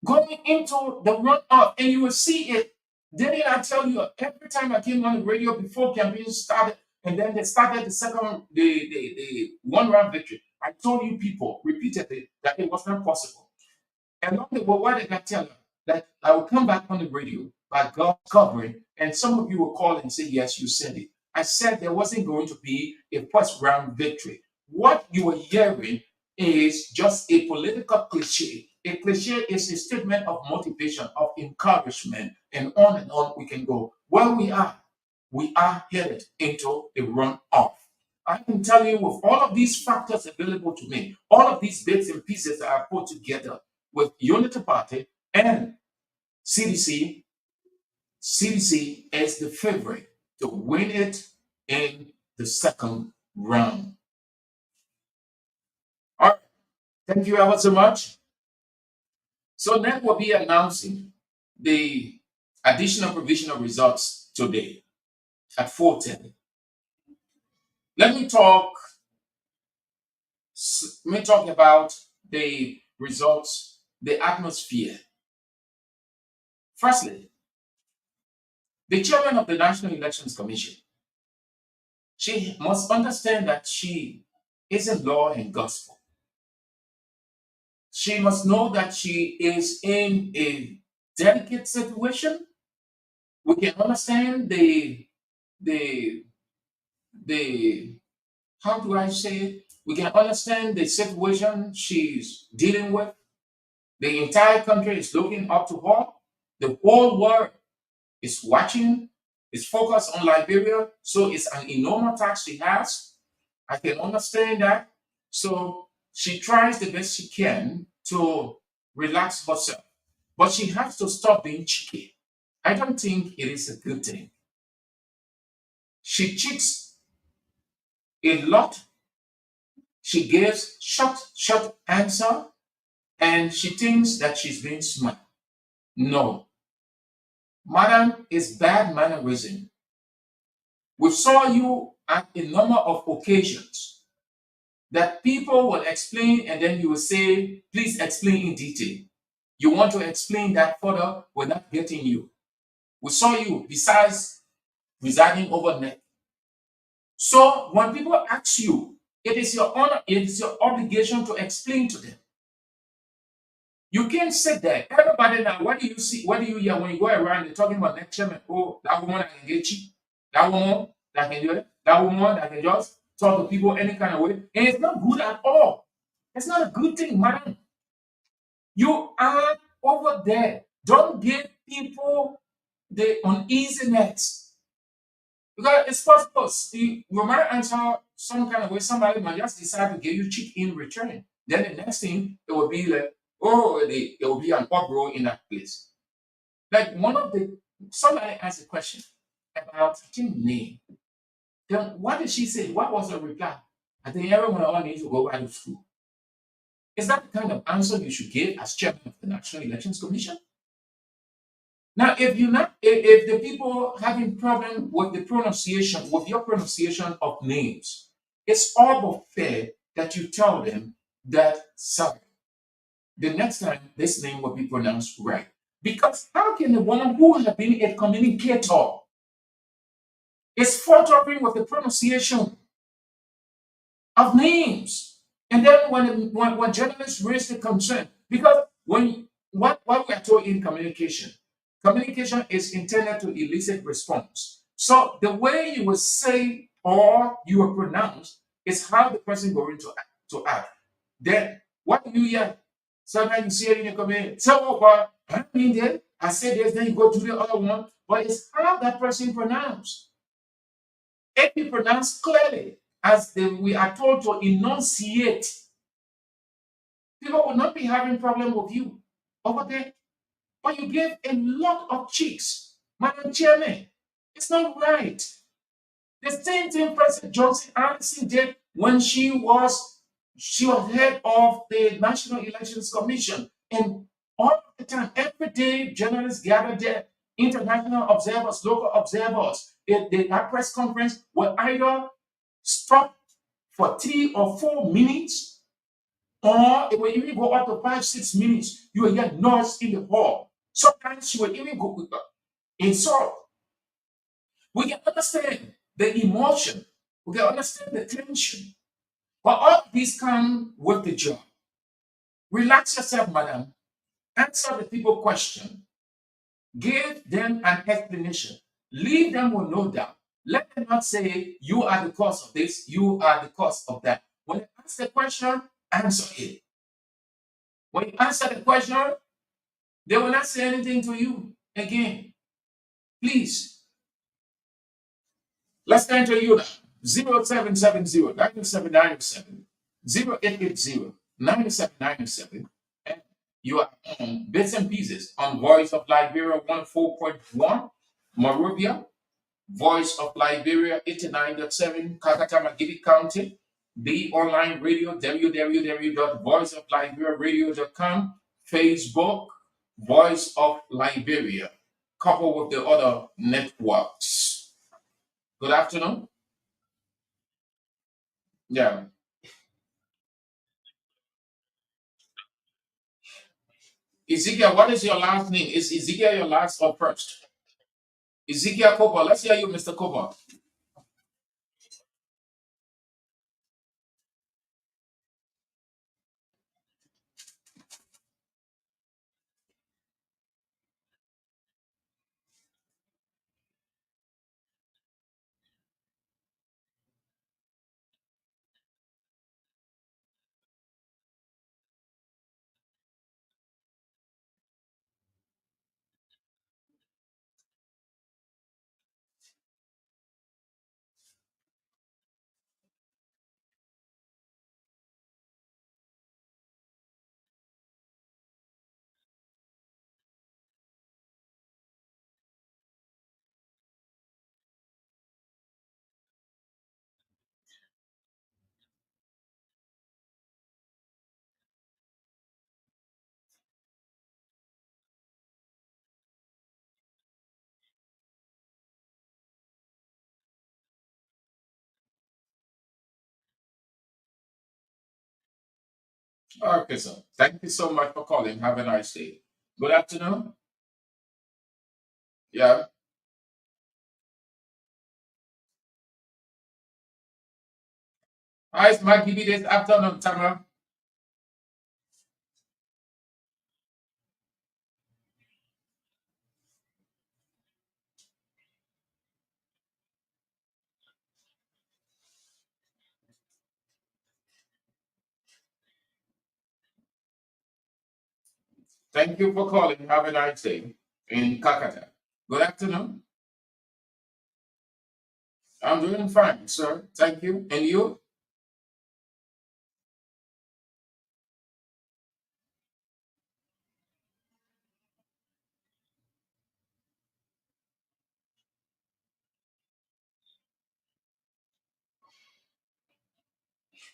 Going into the run-up, and you will see it. Didn't I tell you every time I came on the radio before campaign started, and then they started the one round victory? I told you people repeatedly that it was not possible. And on the way, why did I tell you that I will come back on the radio by God's covering, and some of you will call and say, yes, you said it. I said there wasn't going to be a first round victory. What you were hearing is just a political cliche. A cliche is a statement of motivation, of encouragement, and on we can go. Where we are headed into a runoff. I can tell you with all of these factors available to me, all of these bits and pieces that I put together with Unity Party and CDC, CDC is the favorite to win it in the second round. All right, thank you ever so much. So NEC will be announcing the additional provisional results today at 4:10. Let me talk about the results, the atmosphere. Firstly, the chairman of the National Elections Commission, she must understand that she isn't law and gospel. She must know that she is in a delicate situation. We can understand the how do I say it? We can understand the situation she's dealing with. The entire country is looking up to her. The whole world is watching, is focused on Liberia. So it's an enormous task she has. I can understand that. So she tries the best she can to relax herself. But she has to stop being cheeky. I don't think it is a good thing. She cheats a lot. She gives short answer, and she thinks that she's being smart. No. Madam is bad mannerism. We saw you at a number of occasions that people will explain and then you will say, please explain in detail. You want to explain that further, we're not getting you. We saw you besides residing overnight. So when people ask you, it is your honor, it is your obligation to explain to them. You can't sit there. Everybody now, what do you see? What do you hear when you go around? They're talking about next chairman. Oh, that woman that can get cheap. That woman that can do it. That woman that can just talk to people any kind of way. And it's not good at all. It's not a good thing, madam. You are over there. Don't give people the uneasiness. Because it's possible. You might answer some kind of way. Somebody might just decide to give you cheap in return. Then the next thing, it will be like, oh, there will be an uproar in that place. Like somebody asked a question about name. Then what did she say? What was her reply? I think everyone all needs to go back to school. Is that the kind of answer you should give as chairman of the National Elections Commission? Now, if the people having problem with the pronunciation, with your pronunciation of names, it's all but fair that you tell them that, sorry, the next time this name will be pronounced right. Because how can a woman who has been a communicator is faltering with the pronunciation of names? And then when journalists raise the concern, because what we are told in communication is intended to elicit response. So the way you will say or you will pronounce is how the person going to act. Then what do you hear? Sometimes you see it in your comment. So I mean that I said this, then you go to the other one. But it's how that person pronounce. If you pronounce clearly, as we are told to enunciate, people will not be having problem with you over there. But you give a lot of cheeks, Madam Chairman. It's not right. The same thing President Johnson Allison did when she was head of the National Elections Commission. And all the time, every day, journalists gathered there, international observers, local observers. That press conference will either stop for 3 or 4 minutes, or it will even go up to 5-6 minutes. You will hear noise in the hall. Sometimes she will even go with insult. We can understand the emotion. We can understand the tension. But all these come with the job. Relax yourself, madam. Answer the people question. Give them an explanation. Leave them with no doubt. Let them not say, you are the cause of this, you are the cause of that. When you ask the question, answer it. When you answer the question, they will not say anything to you again. Please, let's turn to you now. 0770 9797 0880 9797. And you are on Bits and Pieces on Voice of Liberia 14.1, Monrovia, Voice of Liberia 89.7, Kakatama Gidi County, the online radio, www.voiceofliberiaradio.com, Facebook, Voice of Liberia, coupled with the other networks. Good afternoon. Yeah. Ezekiel, what is your last name? Is Ezekiel your last or first? Ezekiel Cooper. Let's hear you, Mr. Cooper. Okay, sir. Thank you so much for calling. Have a nice day. Good afternoon. Yeah. Hi, it's Maggie B this afternoon, Tama. Thank you for calling. Have a nice day in Kakata. Good afternoon. I'm doing fine, sir. Thank you. And you?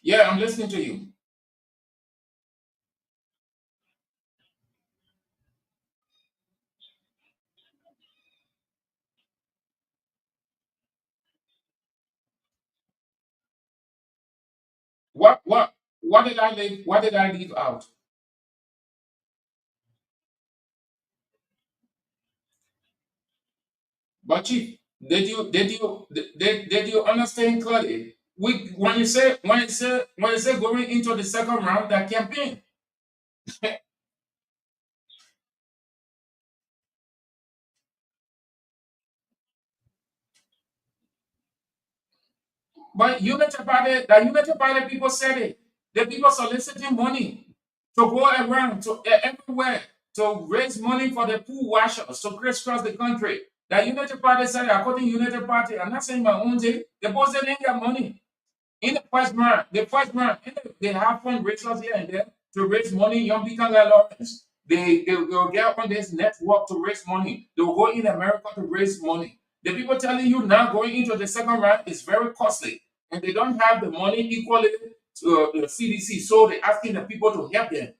Yeah, I'm listening to you. What did I leave? What did I leave out? But Chief, did you understand clearly? We when you say going into the second round, that campaign. But Unity Party people said it. The people soliciting money to go around to everywhere to raise money for the poor washers to crisscross the country. The Unity Party said, according to Unity Party, I'm not saying my own thing. The boss said they got money. In the first round, they have fundraisers here and there to raise money. Young people like Lawrence, they will get on this network to raise money. They will go in America to raise money. The people telling you now going into the second round is very costly, and they don't have the money equally to the CDC. So they're asking the people to help them.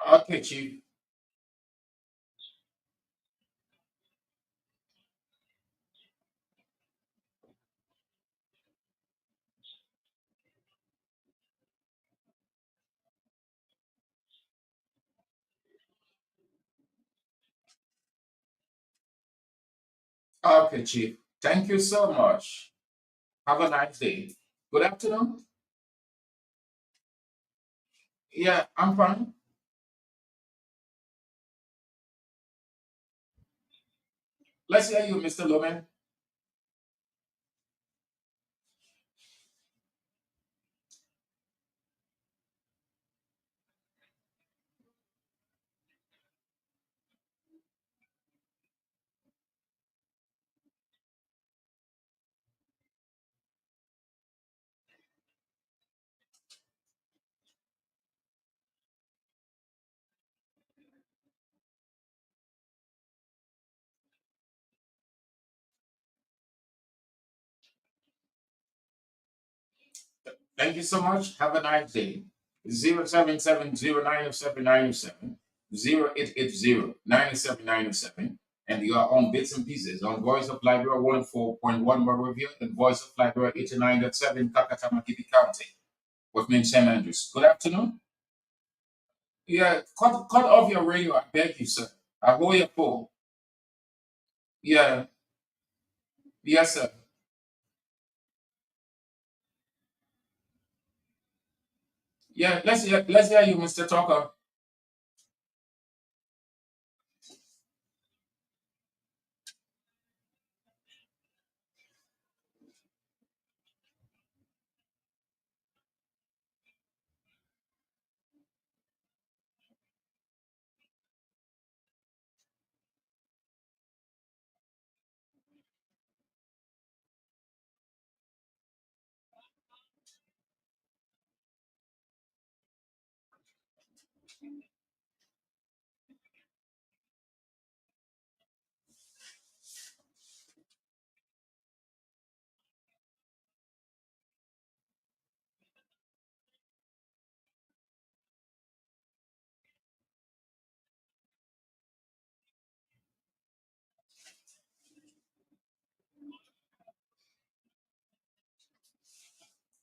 Okay, Chief. Okay, Chief. Thank you so much. Have a nice day. Good afternoon. Yeah, I'm fine. Let's hear you, Mr. Loman. Thank you so much. Have a nice day. 077090797 0880 and you are on Bits and Pieces on Voice of Liberia 104.1 Review and Voice of Liberia 89.7 Kakatamakipi County with me, Sam Andrews. Good afternoon. Yeah, cut off your radio. I beg you, sir. I hold your phone. Yeah, yes, sir. Yeah, let's hear you, Mr. Talker.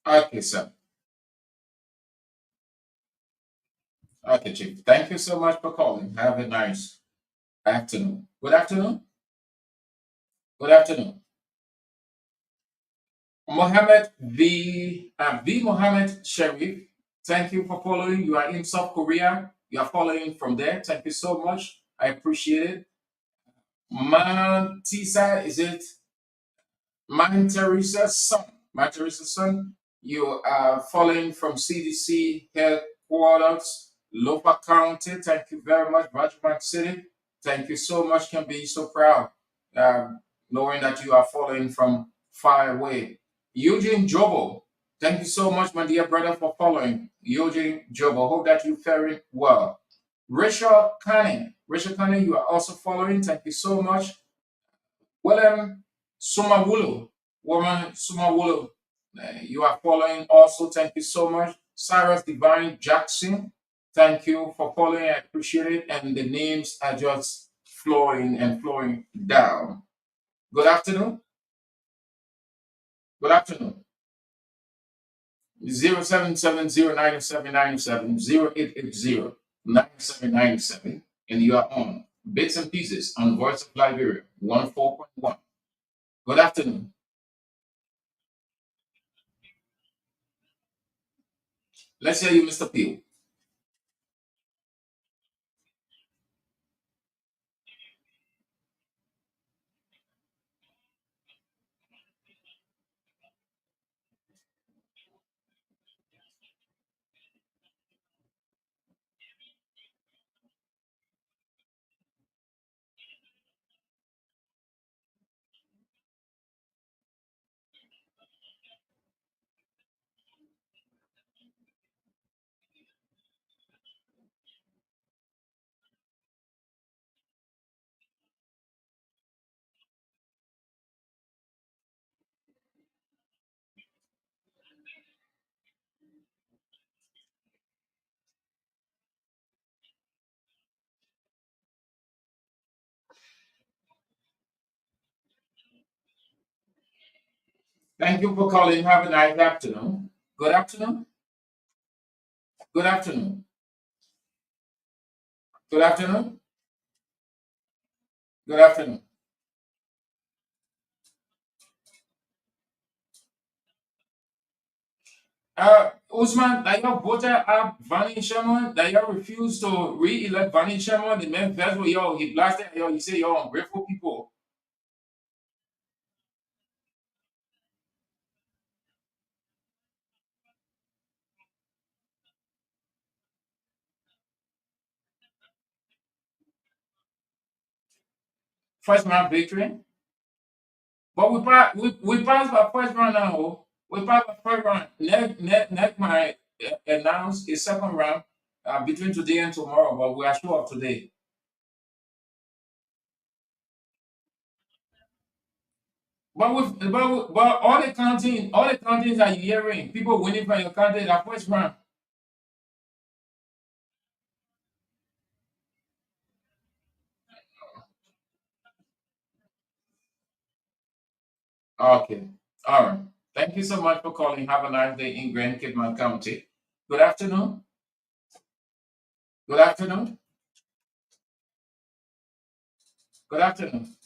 Okay, sir. Okay, Chief. Thank you so much for calling. Have a nice afternoon. Good afternoon. Good afternoon. Mohammed V. Mohammed Sharif. Thank you for following. You are in South Korea. You are following from there. Thank you so much. I appreciate it. Mantisa, is it Teresa's son, you are following from CDC headquarters, Lopa County. Thank you very much, Bajman City. Thank you so much. Can be so proud knowing that you are following from far away. Eugene Jobo, thank you so much, my dear brother, for following. Eugene Jobo, hope that you're faring well. Rachel Canning, you are also following. Thank you so much. William Sumawulu, woman Sumawulu, you are following also. Thank you so much. Cyrus Divine Jackson, thank you for following. I appreciate it. And the names are just flowing and flowing down. Good afternoon. Good afternoon. 077097997 and you are on Bits and Pieces on Voice of Liberia 14.1. Good afternoon. Let's hear you, Mr. Peel. Thank you for calling. Have a nice afternoon. Good afternoon. Good afternoon. Good afternoon. Good afternoon. Usman, that you voted out Vani Sherman, that you refused to re-elect Vani Sherman, the man festival, yo, he blasted, yo, he said, yo, ungrateful people. First round victory. But we passed by first round now. Oh. We passed by first round. Next might announce a second round between today and tomorrow, but we are sure of today. But all the counties that you're hearing, people winning from your county that first round. Okay. All right. Thank you so much for calling. Have a nice day in Grand Kidman County. Good afternoon. Good afternoon. Good afternoon.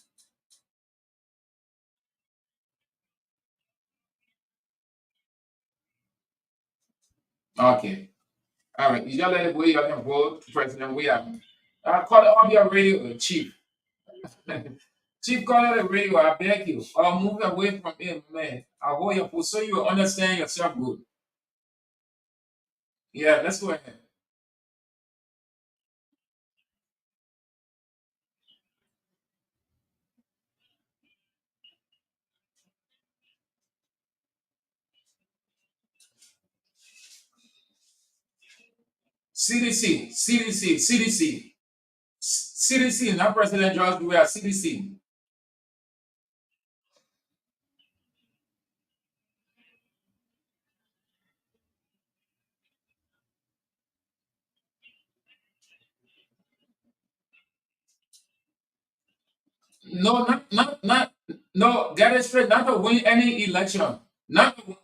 Okay. All right. You just let it wait. You can vote President William. Call it on your radio, Chief. Chief, call it a radio. I beg you. Or move away from him, man. I hold your foot so you understand yourself good. Yeah, let's go ahead. CDC, CDC, CDC, CDC, not President George, we are CDC. No, no, get it straight, not to win any election. Not to,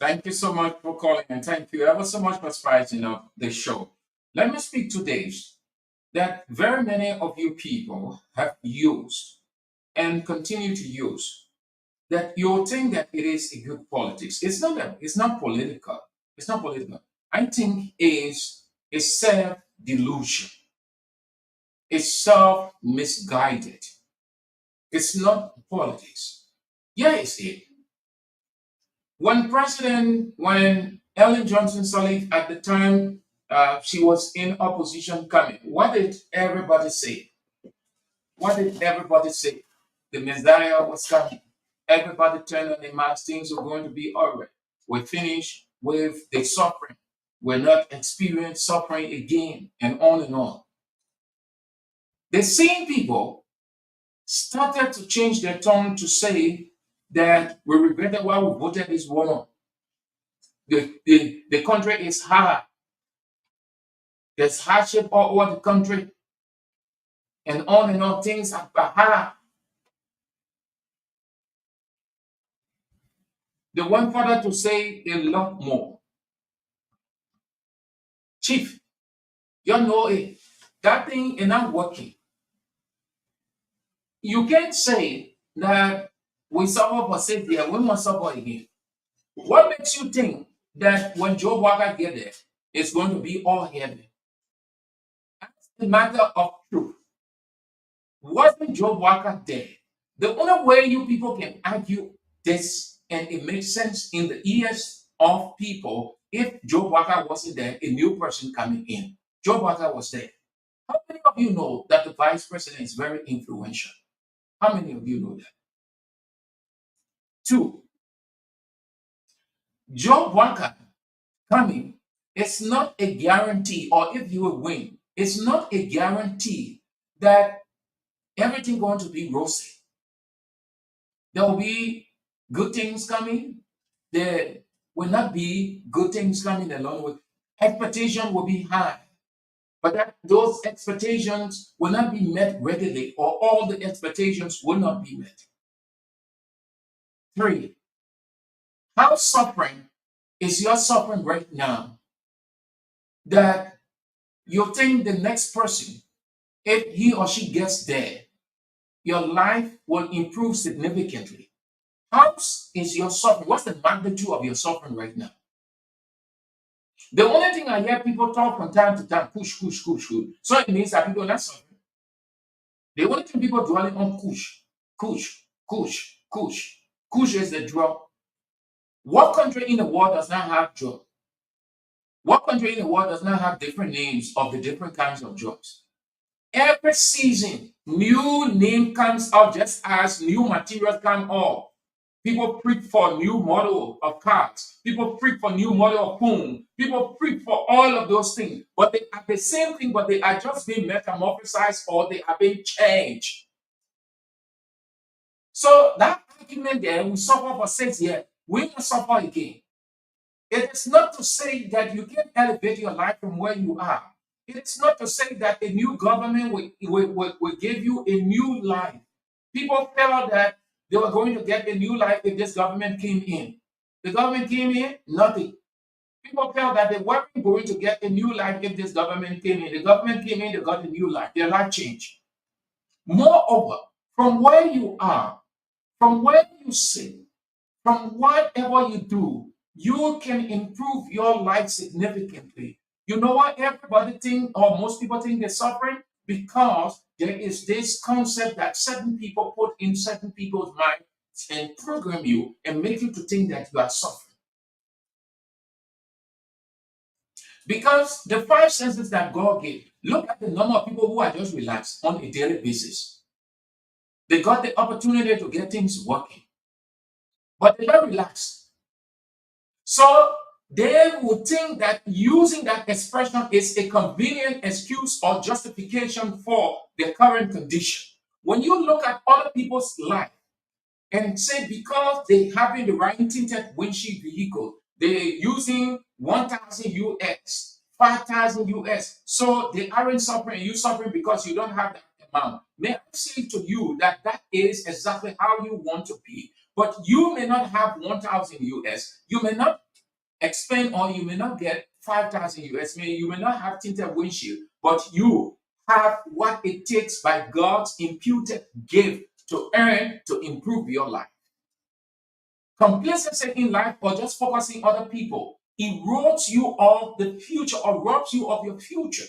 thank you so much for calling and thank you ever so much for spicing up the show. Let me speak to Dave that very many of you people have used and continue to use that you think that it is a good politics. It's not political. It's not political. I think is a self delusion. It's self misguided. It's not politics. Yes, it. When Ellen Johnson Sirleaf at the time she was in opposition coming, what did everybody say? What did everybody say? The Messiah was coming. Everybody turned on the mask. Things were going to be all right. We finished with the suffering. We're not experience suffering again, and on and on. The same people started to change their tone to say that we regretted why we voted this woman. The country is hard. There's hardship all over the country, and on and on. Things are hard. They went further to say a lot more. Chief, you know it. That thing is not working. You can't say that we suffer for safety and we must suffer again. What makes you think that when Joe Walker get there, it's going to be all heaven? That's a matter of truth. Wasn't Joe Walker there? The only way you people can argue this and it makes sense in the ears of people if Joe Walker wasn't there, a new person coming in. Joe Walker was there. How many of you know that the vice president is very influential? How many of you know that? Two, Joe Walker coming is not a guarantee, or if you will win, it's not a guarantee that everything going to be rosy. There will be good things coming. There will not be good things coming along with expectation will be high. but that those expectations will not be met readily, or all the expectations will not be met. 3, how suffering is your suffering right now that you think the next person, if he or she gets there, your life will improve significantly? How is your suffering? What's the magnitude of your suffering right now? The only thing I hear people talk from time to time, push, push, push, push. So it means that people are not suffering. The only thing people dwelling on, push, push, push, push. Push is the drug. What country in the world does not have drugs? What country in the world does not have different names of the different kinds of drugs? Every season, new name comes out just as new materials come out. People preach for new model of cars. People preach for new model of phone. People preach for all of those things. But they are the same thing, but they are just being metamorphosized or they are being changed. So that argument there, we suffer for 6 years. We will suffer again. It is not to say that you can elevate your life from where you are. It is not to say that a new government will give you a new life. People felt that they were going to get a new life if this government came in. The government came in, nothing. People felt that they weren't going to get a new life if this government came in. The government came in, they got a new life. Their life changed. Moreover, from where you are, from where you sit, from whatever you do, you can improve your life significantly. You know what everybody think, or most people think they're suffering? Because there is this concept that certain people put in certain people's mind and program you and make you to think that you are suffering. Because the 5 senses that God gave, look at the number of people who are just relaxed on a daily basis. They got the opportunity to get things working, but they don't relax. So they would think that using that expression is a convenient excuse or justification for their current condition. When you look at other people's life and say because they having the right tinted windshield vehicle, they're using 1,000 US, 5,000 US, so they aren't suffering. You suffering because you don't have that amount. May I say to you that that is exactly how you want to be, but you may not have 1,000 US. You may not expend, or you may not get 5,000 US. You may not have tinted windshield, but you have what it takes by God's imputed gift to earn to improve your life. Complacency in life or just focusing on other people erodes you of the future or robs you of your future.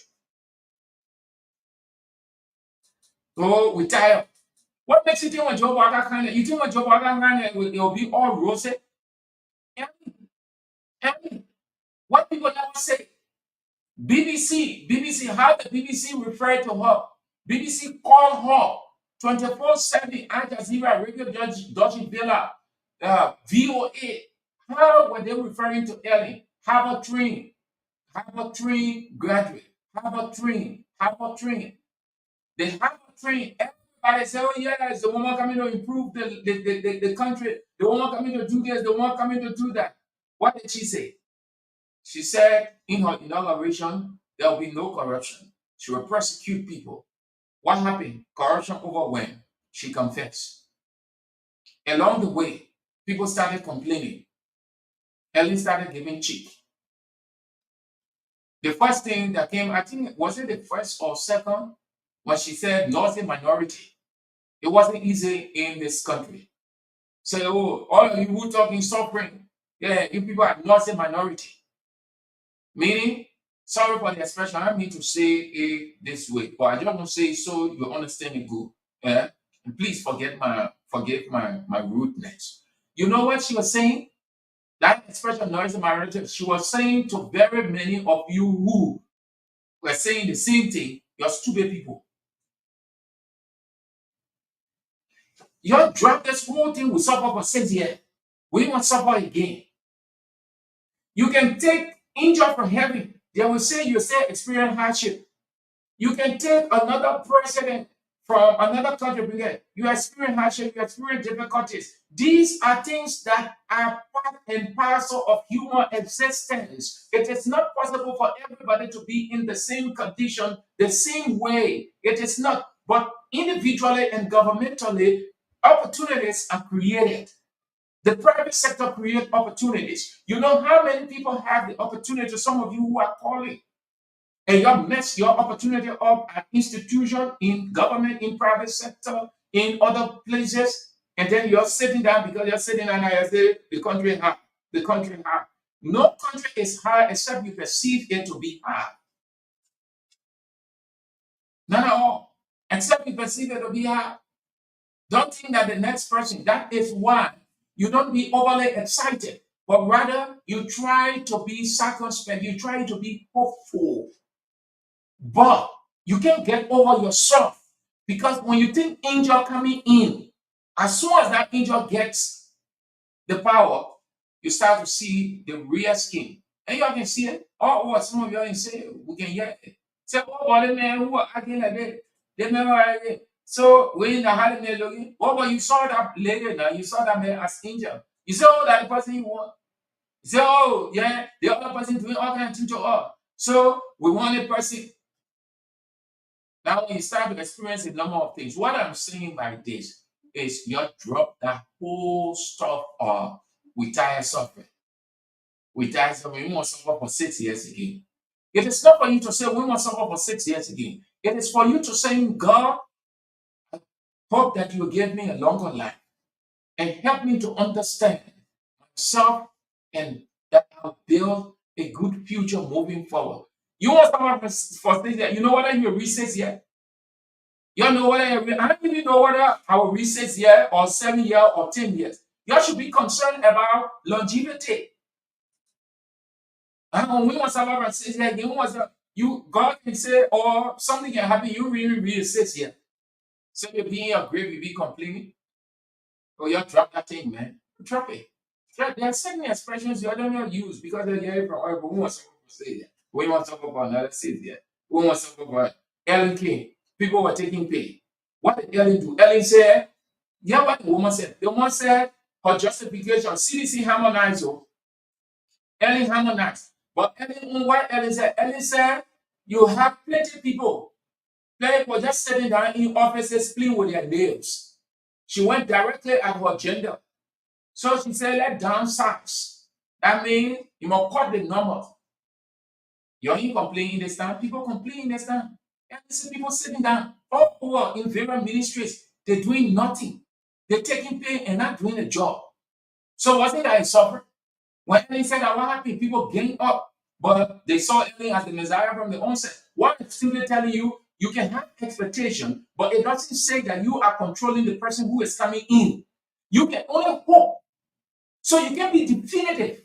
So we tired. What makes you think when Joe Water kind of, you think when Joe Water kind of it will be all rosy? What people never say. BBC, how the BBC referred to her. BBC called her 24/7, Al Jazeera, Radio Deutsche Welle, VOA. How were they referring to Ellen? Harvard trained graduate, Harvard trained. They Harvard trained. Everybody say, oh yes, the woman coming to improve the country, the woman coming to do this, the woman coming to do that. What did she say? She said in her inauguration, there will be no corruption. She will prosecute people. What happened? Corruption over when? She confessed. Along the way, people started complaining. Ellen started giving cheek. The first thing that came, I think, was it the first or second, when she said, Northern minority. It wasn't easy in this country. Say, oh, all of you who talking suffering, yeah, you people are Northern minority. Meaning, sorry for the expression, I mean to say it this way, but I just want to say so you understand it good. Yeah? And please forgive my rudeness. You know what she was saying? That expression, noisy minority, she was saying to very many of you who were saying the same thing, you're stupid people. You drop this whole thing, we suffer for 6 years. We won't suffer again. You can take injury from heaven. They will say you say experience hardship. You can take another president from another country because you experience hardship, you experience difficulties. These are things that are part and parcel of human existence. It is not possible for everybody to be in the same condition, the same way. It is not. But individually and governmentally, opportunities are created. The private sector creates opportunities. You know how many people have the opportunity? Some of you who are calling, and you mess your opportunity up at institution, in government, in private sector, in other places, and then you're sitting down because you're sitting down and you say the country hard, the country hard. No country is hard except you perceive it to be hard. None at all. Except you perceive it to be hard. Don't think that the next person, that is why you don't be overly excited, but rather you try to be circumspect, you try to be hopeful. But you can't get over yourself because when you think angel coming in, as soon as that angel gets the power, you start to see the real skin. And you all can see it. Or what some of y'all can say, we can hear it. Say, oh, well, the man who are acting like that, they never like so when you how the man looking, oh, but you saw that lady now, you saw that man as angel. You say, oh, that person you want. You say, oh, yeah, the other person doing all kinds of things to us. So we want a person. Now, when you start to experience a number of things, what I'm saying by this is you drop that whole stuff of retired suffering. Retired suffering, we want to suffer for 6 years again. It is not for you to say, we want to suffer for 6 years again. It is for you to say, God, I hope that you will give me a longer life and help me to understand myself and that I'll build a good future moving forward. You want to suffer for 6 years? You know what I hear research yet? You know what I don't even know whether our research year or 7 years or 10 years. You should be concerned about longevity. And when we want to say that you God can say, or something can happen, you really 6 years. So you be in your grave, you be complaining. Oh, you drop that thing, man. Drop it. There are certain expressions you don't know use because they're getting from oil, but we want someone to say that. We want to talk about another city there. We want to talk about Ellen King. People were taking pay. What did Ellen do? Ellen said, yeah, what the woman said. The woman said her justification, CDC harmonized. Ellen harmonized. But Ellen, what Ellen said, you have plenty people. Plenty people just sitting down in offices playing with their nails. She went directly at her gender. So she said, let's downsize. That means you must cut the number. You ain't complaining this time. People complaining this time. And you see people sitting down all over in various ministries. They're doing nothing. They're taking pay and not doing a job. So wasn't that a suffering? When Ellen said that, what happened? People gained up. But they saw Ellen as the Messiah from the onset. What I'm simply telling you, you can have expectation, but it doesn't say that you are controlling the person who is coming in. You can only hope. So you can be definitive.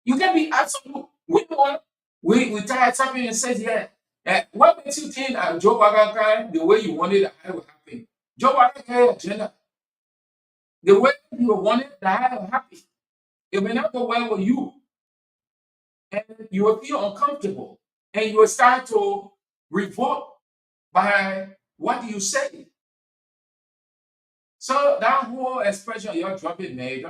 You can be absolute. We tired something and says, yeah. What makes you think Joe Biden the way you wanted that would happen? Joe Biden had an agenda. The way you wanted that would happen. It may not go well with you. And you will feel uncomfortable. And you will start to revolt by what you say. So that whole expression you're dropping, man, it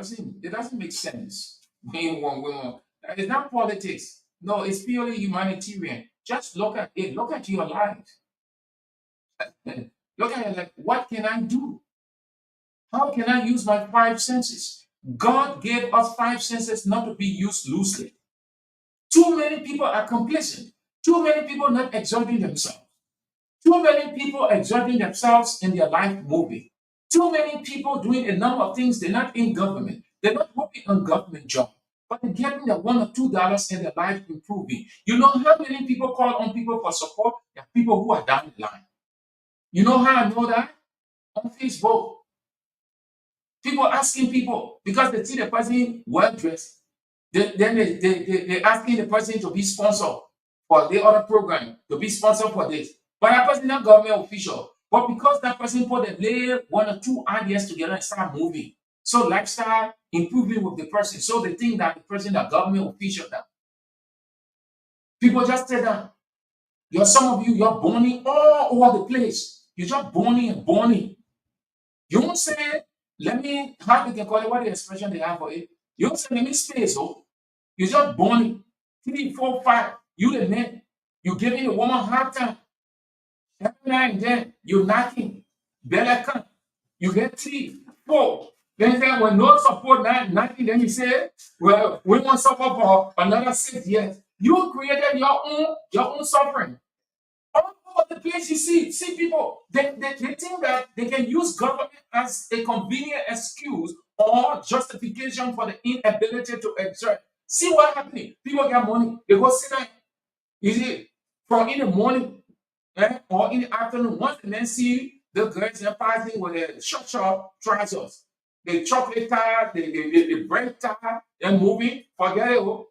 doesn't make sense. It's not politics. No, it's purely humanitarian. Just look at it. Look at your life. Look at it like, what can I do? How can I use my 5 senses? God gave us 5 senses not to be used loosely. Too many people are complacent. Too many people not exerting themselves. Too many people exerting themselves in their life moving. Too many people doing a number of things. They're not in government. They're not working on government job, but they're getting the $1 or $2 and their life improving. You know how many people call on people for support? There are people who are down the line. You know how I know that? On Facebook. People asking people because they see the person well dressed. Then they're asking the person to be sponsored for the other program, to be sponsored for this. But that person is not government official. But because that person put a lay 1 or 2 ideas together and start moving. So lifestyle improving with the person. So they think that the person is government official now. People just say that. Some of you, you're burning all over the place. You're just burning and burning. You won't say, let me, how they can call it, what the expression they have for it? You don't send any space, oh. You just born 3, 4, 5. You the man. You giving the woman hard time. Every now and then you knocking. Belly come. You get 3, 4. Then when no support nothing, then you say, well, we want support for another 6 years. You created your own suffering. All over the place you see people, they think that they can use government as a convenient excuse or justification for the inability to exert. See what happening? People get money, they go sit down. You see, from in the morning or in the afternoon, once and then see the girls and passing with their short trousers, the chocolate tie, the bread tie, they're moving, forget it. Oh.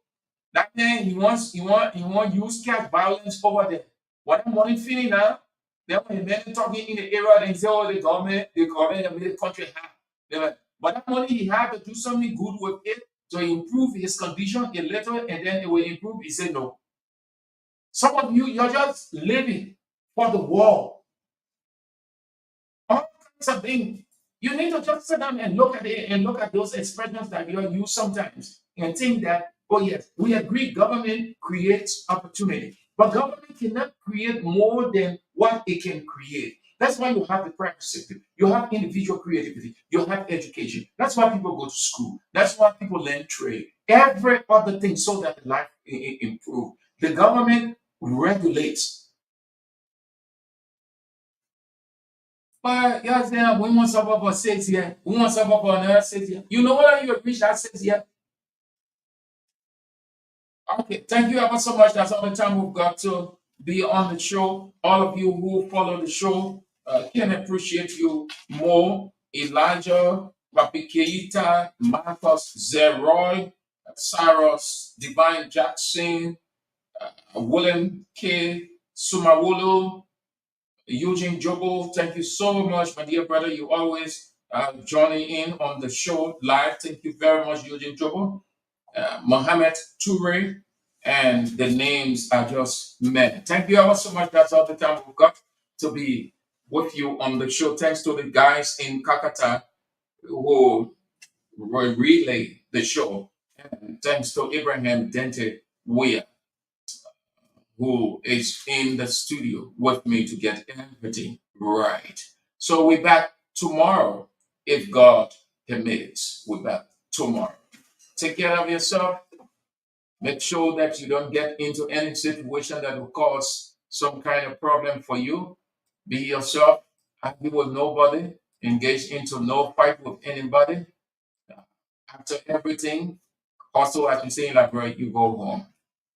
That man, he want use cash violence over there. What I'm money feeling now, then when the men talking in the area, they say, oh, the government have made the country high. But that money he had to do something good with it to improve his condition a little, and then it will improve. He said no. Some of you, you're just living for the war. All kinds of things. You need to just sit down and look at it and look at those expressions that you use sometimes and think that, oh yes, we agree government creates opportunity, but government cannot create more than what it can create. That's why you have the private sector. You have individual creativity. You have education. That's why people go to school. That's why people learn trade. Every other thing so that life improve. The government regulates. But you understand, we want something for 6 years. We want something for another 6 years. You know what you reach that 6 years? Okay, thank you ever so much. That's all the time we've got to be on the show. All of you who follow the show can appreciate you more. Elijah, Papi Keita, Marcus, Zeroy, Cyrus, Divine Jackson, William K. Sumawulu, Eugene Jobo, thank you so much, my dear brother. You always joining in on the show live. Thank you very much, Eugene Jobo. Mohammed Toure, and the names are just men. Thank you ever so much. That's all the time we've got to be with you on the show. Thanks to the guys in Kakata who relay the show. And thanks to Abraham Dente Weir, who is in the studio with me to get everything right. So we're back tomorrow, if God permits. We're back tomorrow. Take care of yourself. Make sure that you don't get into any situation that will cause some kind of problem for you. Be yourself. Argue with nobody. Engage into no fight with anybody. After everything, also as we say in Liberia, you go home.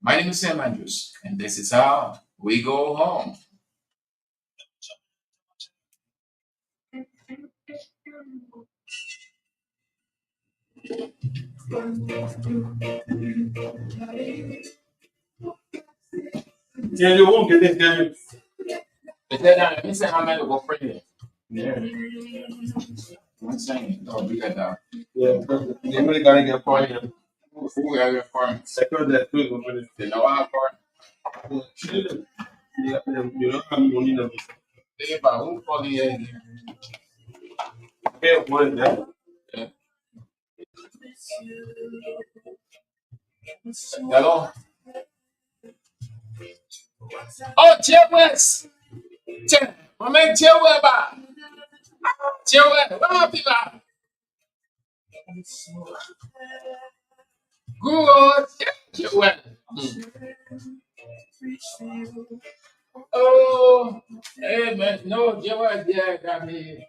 My name is Sam Andrews, and this is how we go home. Yeah, you won't get it, can you? But then let me say how many will print it. Yeah. I'm saying, oh, we got that. Yeah, they really gotta get part of it. Who got your part? Second that too, they know our part. Yeah, you know how money now. They about who for the yeah, what is that? Yeah. Hello. Oh, Jay West. My man Jay West. Jay West. What happened now? Good. Jay West. Oh, hey man, no, Jay West. Yeah, got me.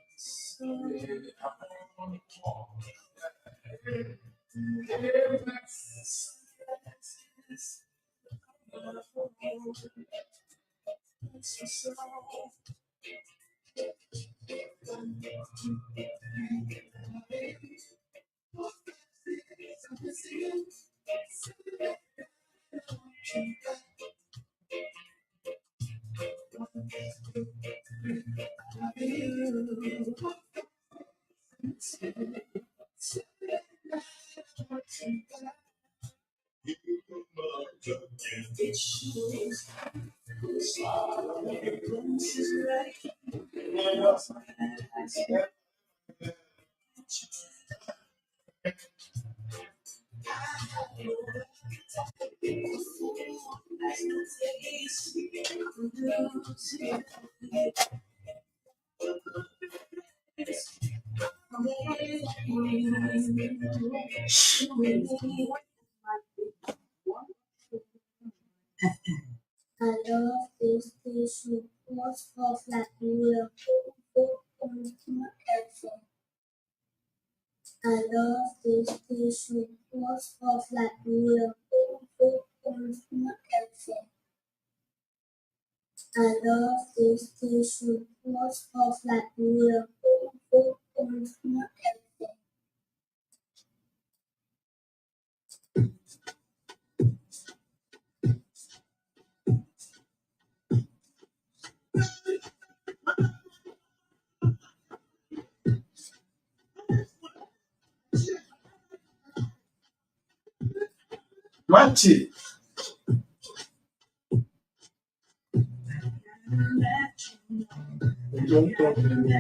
Matty. Don't talk to me.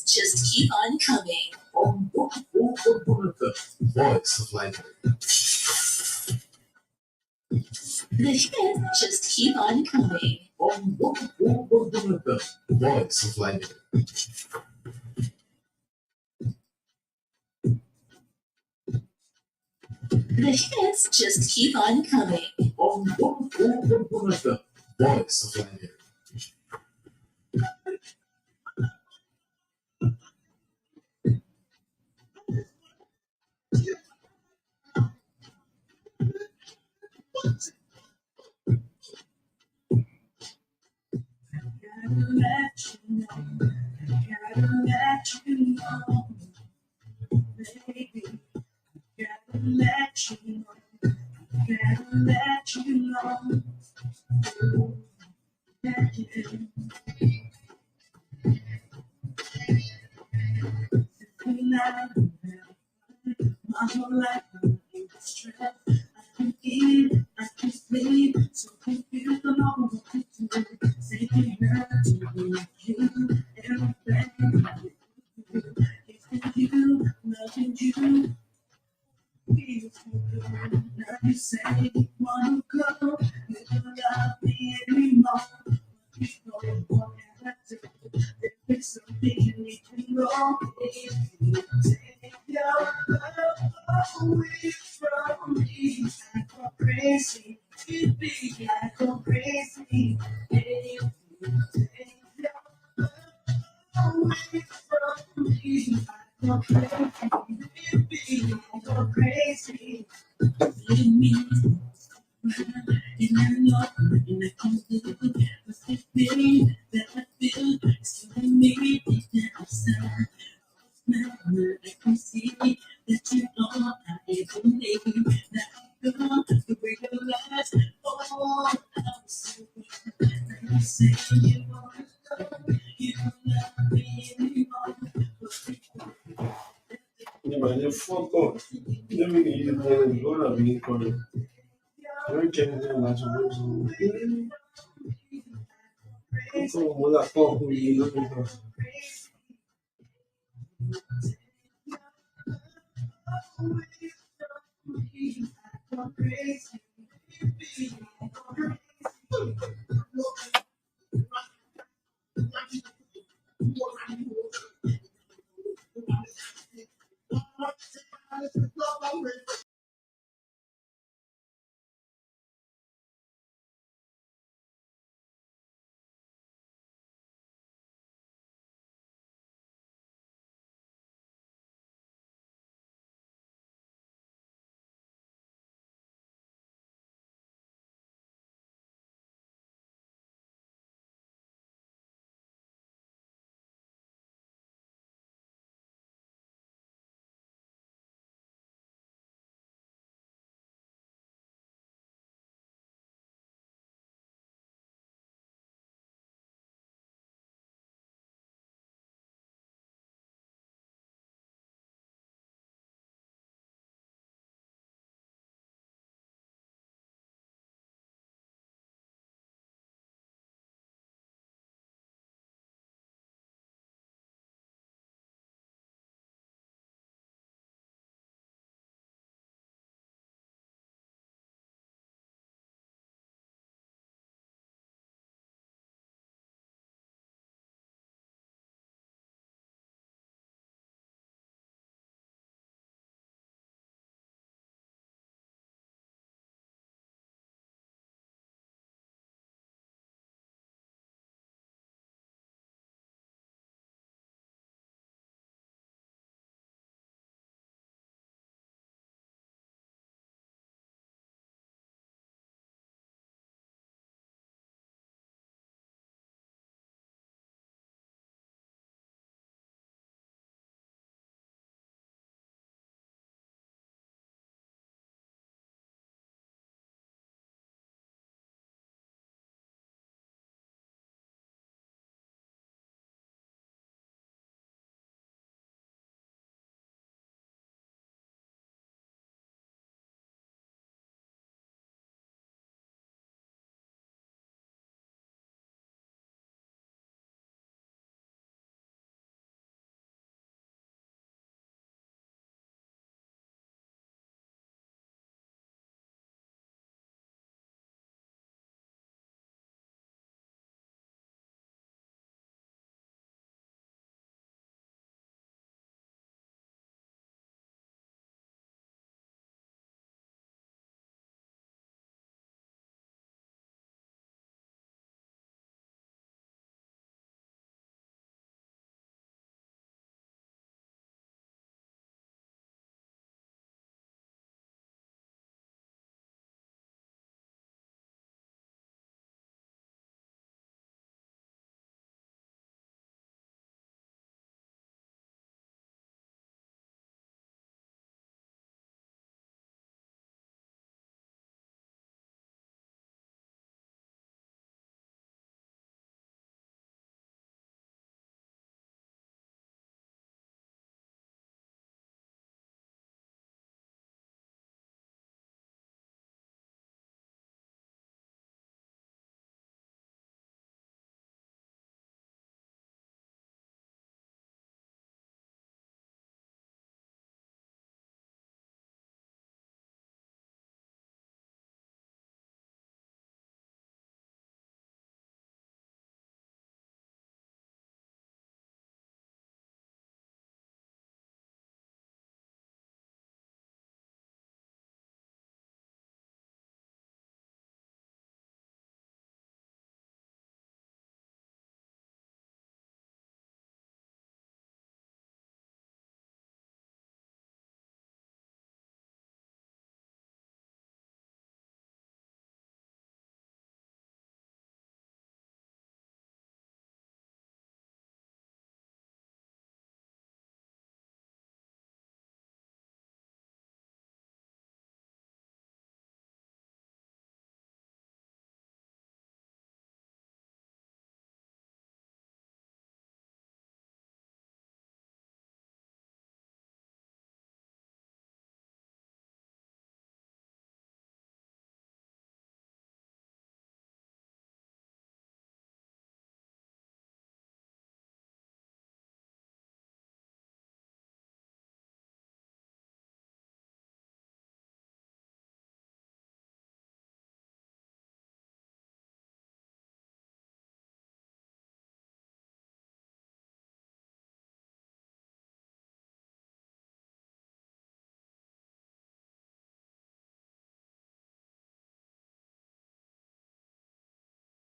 Just keep on coming. The voice of life. The hits just keep on coming. The voice of life. The hits just keep on coming. On the voice of Liberia. But the fuck up. Let me use the one of the corner. Don't change them as well. So, what I call who you know.